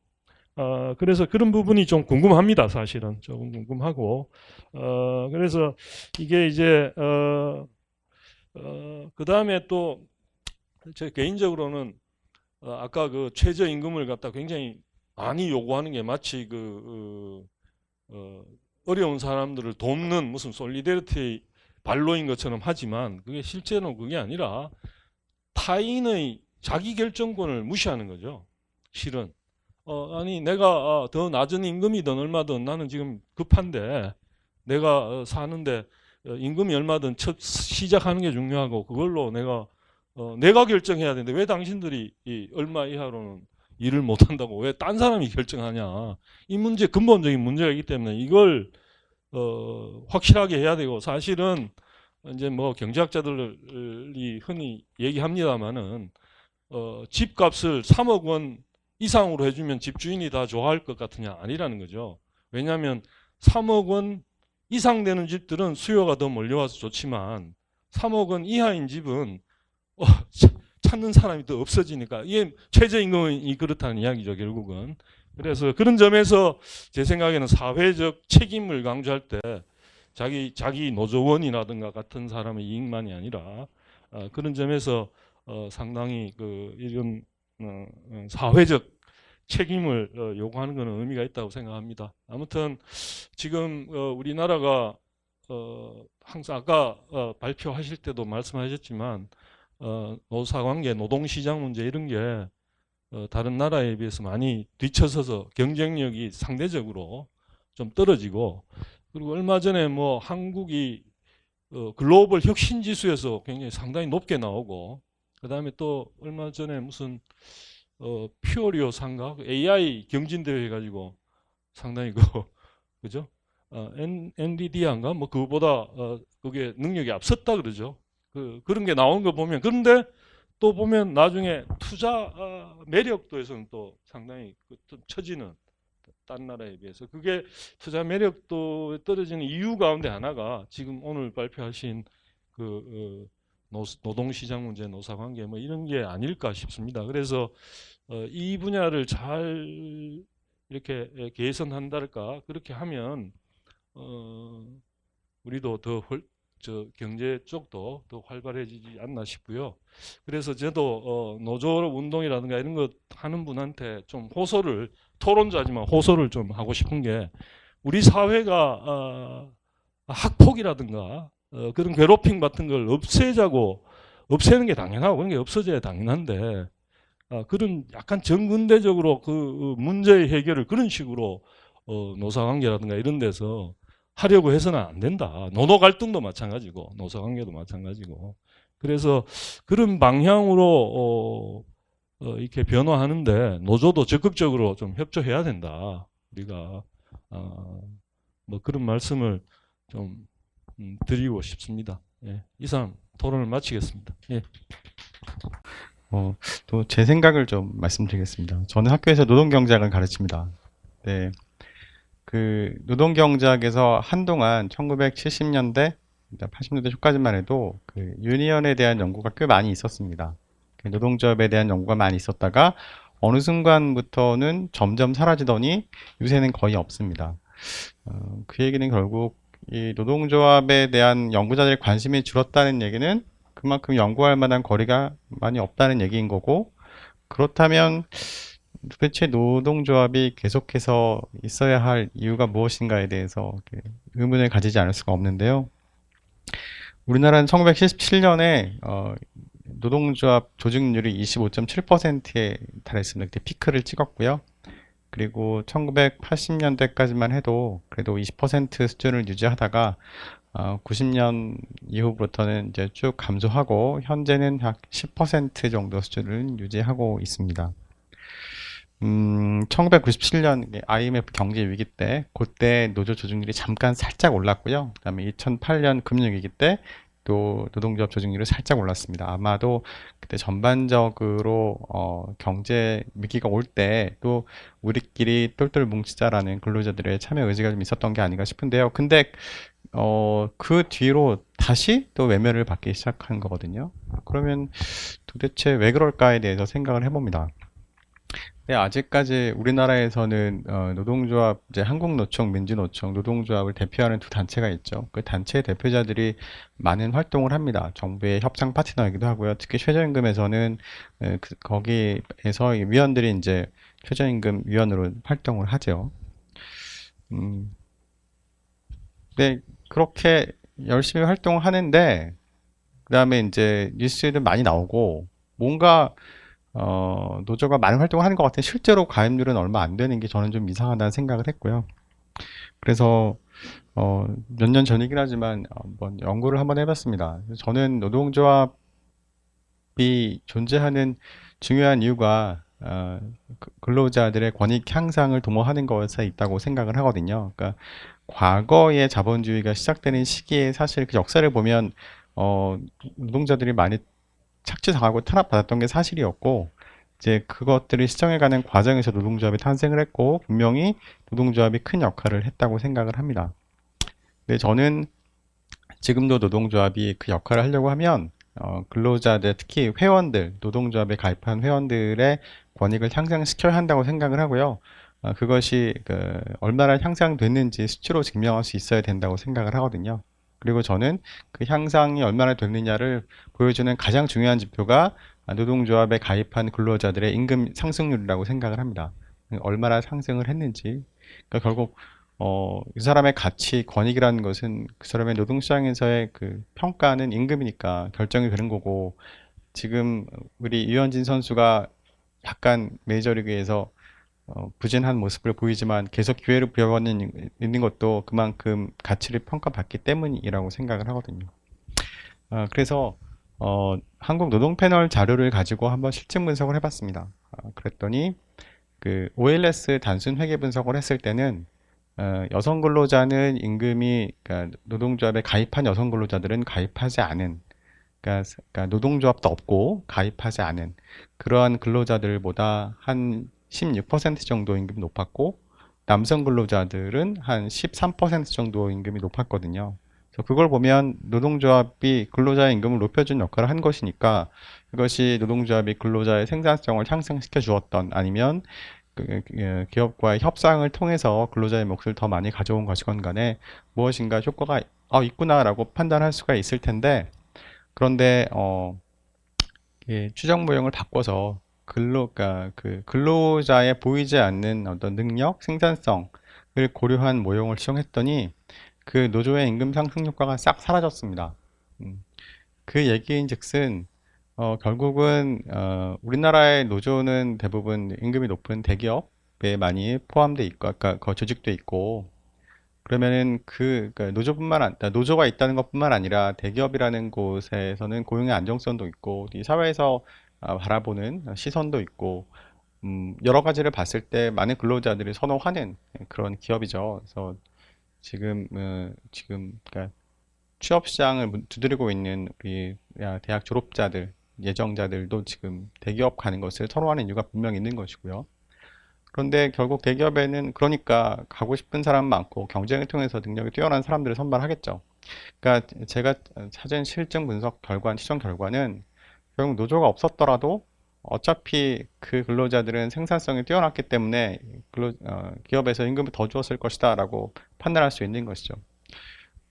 그래서 그런 부분이 좀 궁금합니다. 사실은 조금 궁금하고 그래서 이게 이제 그 다음에 또 제 개인적으로는 아까 최저임금을 갖다 굉장히 많이 요구하는 게 마치 어려운 사람들을 돕는 무슨 솔리데리티 발로인 것처럼 하지만 그게 실제로는 그게 아니라 타인의 자기 결정권을 무시하는 거죠. 실은 아니 내가 더 낮은 임금이든 얼마든 나는 지금 급한데 내가 사는데 임금이 얼마든 시작하는 게 중요하고 그걸로 내가 결정해야 되는데 왜 당신들이 얼마 이하로는 일을 못한다고 왜 딴 사람이 결정하냐 이 문제 근본적인 문제가 있기 때문에 이걸 확실하게 해야 되고 사실은 이제 뭐 경제학자들이 흔히 얘기합니다마는 집값을 3억 원 이상으로 해주면 집주인이 다 좋아할 것 같으냐 아니라는 거죠. 왜냐하면 3억 원 이상 되는 집들은 수요가 더 몰려와서 좋지만 3억 원 이하인 집은 찾는 사람이 더 없어지니까 이게 최저임금이 그렇다는 이야기죠 결국은. 그래서 그런 점에서 제 생각에는 사회적 책임을 강조할 때 자기 노조원이라든가 같은 사람의 이익만이 아니라 그런 점에서 상당히 이런 사회적 책임을 요구하는 것은 의미가 있다고 생각합니다. 아무튼 지금 우리나라가 항상 아까 발표하실 때도 말씀하셨지만 노사관계, 노동시장 문제 이런 게 다른 나라에 비해서 많이 뒤쳐서서 경쟁력이 상대적으로 좀 떨어지고, 그리고 얼마 전에 뭐 한국이 글로벌 혁신 지수에서 굉장히 상당히 높게 나오고, 그다음에 또 얼마 전에 무슨 퓨어리오 상가 AI 경진대회 해가지고 상당히 그죠? 엔비디아인가 뭐 그거보다 그게 능력이 앞섰다 그러죠. 그런 게 나오는 거 보면, 그런데 또 보면 나중에 투자 매력도에서는 또 상당히 좀 처지는, 딴 나라에 비해서 그게 투자 매력도 떨어지는 이유 가운데 하나가 지금 오늘 발표하신 노동시장 문제, 노사관계 뭐 이런 게 아닐까 싶습니다. 그래서 이 분야를 잘 이렇게 개선한달까, 그렇게 하면 우리도 경제 쪽도 더 활발해지지 않나 싶고요. 그래서 저도 노조 운동이라든가 이런 거 하는 분한테 좀 호소를, 토론자지만 호소를 좀 하고 싶은 게, 우리 사회가 학폭이라든가 그런 괴롭힘 같은 걸 없애는 게 당연하고 그런 게 없어져야 당연한데, 그런 약간 정근대적으로 그 문제의 해결을 그런 식으로 노사관계라든가 이런 데서 하려고 해서는 안 된다. 노노 갈등도 마찬가지고 노사관계도 마찬가지고. 그래서 그런 방향으로 이렇게 변화하는데 노조도 적극적으로 좀 협조해야 된다. 우리가 뭐 그런 말씀을 좀 드리고 싶습니다. 예, 이상 토론을 마치겠습니다. 예. 또 제 생각을 좀 말씀드리겠습니다. 저는 학교에서 노동경제학을 가르칩니다. 네. 그 노동경제학에서 한동안 1970년대, 80년대 초까지만 해도 그 유니언에 대한 연구가 꽤 많이 있었습니다. 노동조합에 대한 연구가 많이 있었다가 어느 순간부터는 점점 사라지더니 요새는 거의 없습니다. 그 얘기는 결국 이 노동조합에 대한 연구자들의 관심이 줄었다는 얘기는 그만큼 연구할 만한 거리가 많이 없다는 얘기인 거고, 그렇다면 도대체 노동조합이 계속해서 있어야 할 이유가 무엇인가에 대해서 의문을 가지지 않을 수가 없는데요. 우리나라는 1977년에 노동조합 조직률이 25.7%에 달했습니다. 그때 피크를 찍었고요. 그리고 1980년대까지만 해도 그래도 20% 수준을 유지하다가 90년 이후부터는 이제 쭉 감소하고 현재는 약 10% 정도 수준을 유지하고 있습니다. 1997년 IMF 경제 위기 때 그때 노조 조직률이 잠깐 살짝 올랐고요. 그다음에 2008년 금융위기 때 또 노동조합 조직률이 살짝 올랐습니다. 아마도 그때 전반적으로 경제 위기가 올 때 또 우리끼리 똘똘 뭉치자라는 근로자들의 참여 의지가 좀 있었던 게 아닌가 싶은데요. 근데 그 뒤로 다시 또 외면을 받기 시작한 거거든요. 그러면 도대체 왜 그럴까에 대해서 생각을 해봅니다. 네, 아직까지 우리나라에서는 노동조합, 이제 한국노총, 민주노총, 노동조합을 대표하는 두 단체가 있죠. 그 단체 대표자들이 많은 활동을 합니다. 정부의 협상 파트너이기도 하고요. 특히 최저임금에서는 거기에서 위원들이 이제 최저임금 위원으로 활동을 하죠. 네, 그렇게 열심히 활동을 하는데, 그 다음에 이제 뉴스에도 많이 나오고, 뭔가 노조가 많은 활동을 하는 것 같은데 실제로 가입률은 얼마 안 되는 게 저는 좀 이상하다는 생각을 했고요. 그래서 몇 년 전이긴 하지만 한번 연구를 한번 해봤습니다. 저는 노동조합이 존재하는 중요한 이유가 근로자들의 권익 향상을 도모하는 것에 있다고 생각을 하거든요. 그러니까 과거의 자본주의가 시작되는 시기에 사실 그 역사를 보면 노동자들이 많이 착취당하고 탄압받았던 게 사실이었고, 이제 그것들을 시정해가는 과정에서 노동조합이 탄생을 했고, 분명히 노동조합이 큰 역할을 했다고 생각을 합니다. 근데 저는 지금도 노동조합이 그 역할을 하려고 하면 근로자들, 특히 회원들, 노동조합에 가입한 회원들의 권익을 향상시켜야 한다고 생각을 하고요. 그것이 얼마나 향상됐는지 수치로 증명할 수 있어야 된다고 생각을 하거든요. 그리고 저는 그 향상이 얼마나 됐느냐를 보여주는 가장 중요한 지표가 노동조합에 가입한 근로자들의 임금 상승률이라고 생각을 합니다. 얼마나 상승을 했는지. 그러니까 결국 이 사람의 가치, 권익이라는 것은 그 사람의 노동시장에서의 그 평가는 임금이니까 결정이 되는 거고, 지금 우리 유현진 선수가 약간 메이저리그에서 부진한 모습을 보이지만 계속 기회를 부여받는 있는 것도 그만큼 가치를 평가받기 때문이라고 생각을 하거든요. 그래서 한국 노동 패널 자료를 가지고 한번 실증 분석을 해봤습니다. 그랬더니 그 OLS 단순 회계 분석을 했을 때는 여성 근로자는 임금이, 그러니까 노동조합에 가입한 여성 근로자들은 가입하지 않은, 그러니까 노동조합도 없고 가입하지 않은 그러한 근로자들보다 한 16% 정도 임금이 높았고, 남성 근로자들은 한 13% 정도 임금이 높았거든요. 그래서 그걸 보면 노동조합이 근로자의 임금을 높여준 역할을 한 것이니까, 그것이 노동조합이 근로자의 생산성을 향상시켜 주었던, 아니면 기업과의 협상을 통해서 근로자의 몫을 더 많이 가져온 것이건 간에 무엇인가 효과가 있구나라고 판단할 수가 있을 텐데, 그런데 추정 모형을 바꿔서 그러니까 그 근로자의 보이지 않는 어떤 능력, 생산성을 고려한 모형을 추정했더니 그 노조의 임금 상승 효과가 싹 사라졌습니다. 그 얘기인즉슨 결국은 우리나라의 노조는 대부분 임금이 높은 대기업에 많이 포함돼 있고, 아까 조직돼 있고, 그러면은 그러니까 노조가 있다는 것뿐만 아니라 대기업이라는 곳에서는 고용의 안정성도 있고, 이 사회에서 바라보는 시선도 있고, 여러 가지를 봤을 때 많은 근로자들이 선호하는 그런 기업이죠. 그래서 지금 그러니까 취업 시장을 두드리고 있는 우리 대학 졸업자들, 예정자들도 지금 대기업 가는 것을 선호하는 이유가 분명히 있는 것이고요. 그런데 결국 대기업에는 그러니까 가고 싶은 사람 많고 경쟁을 통해서 능력이 뛰어난 사람들을 선발하겠죠. 그러니까 제가 찾은 실증 분석 결과, 추정 결과는 결국 노조가 없었더라도 어차피 그 근로자들은 생산성이 뛰어났기 때문에 기업에서 임금을 더 주었을 것이다 라고 판단할 수 있는 것이죠.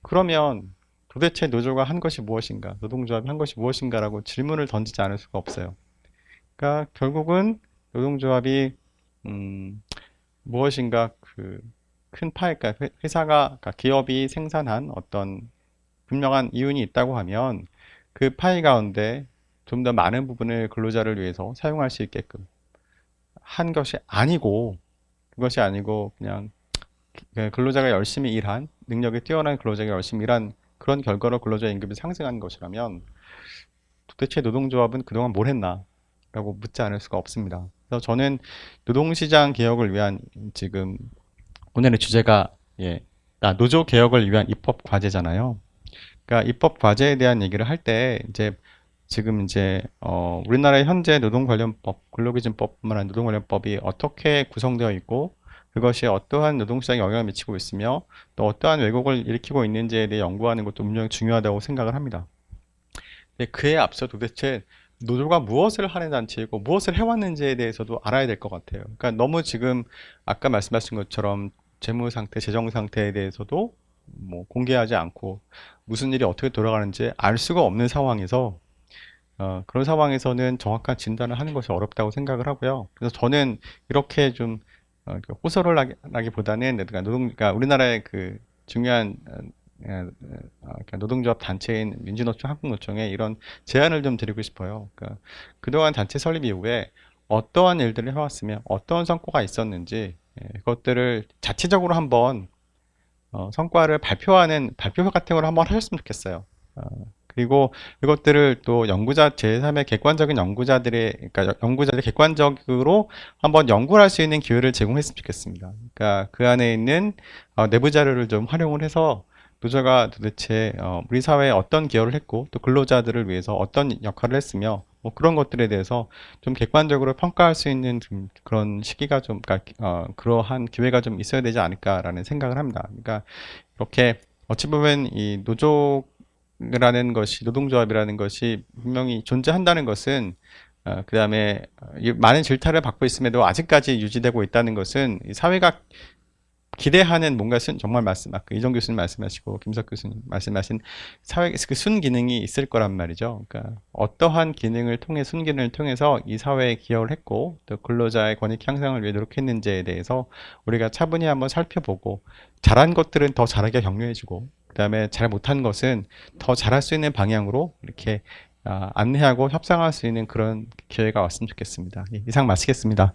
그러면 도대체 노조가 한 것이 무엇인가, 노동조합이 한 것이 무엇인가라고 질문을 던지지 않을 수가 없어요. 그러니까 결국은 노동조합이 무엇인가 그 큰 파이, 그러니까 그러니까 기업이 생산한 어떤 분명한 이윤이 있다고 하면 그 파이 가운데 좀 더 많은 부분을 근로자를 위해서 사용할 수 있게끔 한 것이 아니고, 그것이 아니고 그냥 근로자가 열심히 일한, 능력이 뛰어난 근로자가 열심히 일한 그런 결과로 근로자 임금이 상승한 것이라면 도대체 노동조합은 그동안 뭘 했나? 라고 묻지 않을 수가 없습니다. 그래서 저는 노동시장 개혁을 위한, 지금 오늘의 주제가 노조 개혁을 위한 입법 과제잖아요. 그러니까 입법 과제에 대한 얘기를 할 때 지금 우리나라의 현재 노동 관련법, 근로기준법뿐만 아니라 노동 관련법이 어떻게 구성되어 있고, 그것이 어떠한 노동시장에 영향을 미치고 있으며 또 어떠한 왜곡을 일으키고 있는지에 대해 연구하는 것도 분명히 중요하다고 생각을 합니다. 근데 그에 앞서 도대체 노조가 무엇을 하는 단체이고 무엇을 해왔는지에 대해서도 알아야 될 것 같아요. 그러니까 너무 지금 아까 말씀하신 것처럼 재무 상태, 재정 상태에 대해서도 뭐 공개하지 않고 무슨 일이 어떻게 돌아가는지 알 수가 없는 상황에서 그런 상황에서는 정확한 진단을 하는 것이 어렵다고 생각을 하고요. 그래서 저는 이렇게 좀 호소를 하기보다는 그러니까 우리나라의 그 중요한 그러니까 노동조합 단체인 민주노총, 한국노총에 이런 제안을 좀 드리고 싶어요. 그러니까 그동안 단체 설립 이후에 어떠한 일들을 해왔으며 어떠한 성과가 있었는지 그것들을 자체적으로 한번 성과를 발표하는 발표회 같은 걸 한번 하셨으면 좋겠어요. 그리고 이것들을 또 제3의 객관적인 그러니까 연구자들이 객관적으로 한번 연구를 할 수 있는 기회를 제공했으면 좋겠습니다. 그러니까 그 안에 있는 내부 자료를 좀 활용을 해서 노조가 도대체 우리 사회에 어떤 기여를 했고 또 근로자들을 위해서 어떤 역할을 했으며 뭐 그런 것들에 대해서 좀 객관적으로 평가할 수 있는 좀 그런 시기가 좀 그러한 기회가 좀 있어야 되지 않을까라는 생각을 합니다. 그러니까 이렇게 어찌 보면 이 노조라는 것이, 노동조합이라는 것이 분명히 존재한다는 것은 그 다음에 많은 질타를 받고 있음에도 아직까지 유지되고 있다는 것은 이 사회가 기대하는 뭔가 정말 아까 이정 교수님 말씀하시고 김석 교수님 말씀하신 사회 그 순기능이 있을 거란 말이죠. 그러니까 어떠한 기능을 통해 순기능을 통해서 이 사회에 기여를 했고 또 근로자의 권익 향상을 위해 노력했는지에 대해서 우리가 차분히 한번 살펴보고 잘한 것들은 더 잘하게 격려해주고 그다음에 잘 못한 것은 더 잘할 수 있는 방향으로 이렇게 안내하고 협상할 수 있는 그런 기회가 왔으면 좋겠습니다. 이상 마치겠습니다.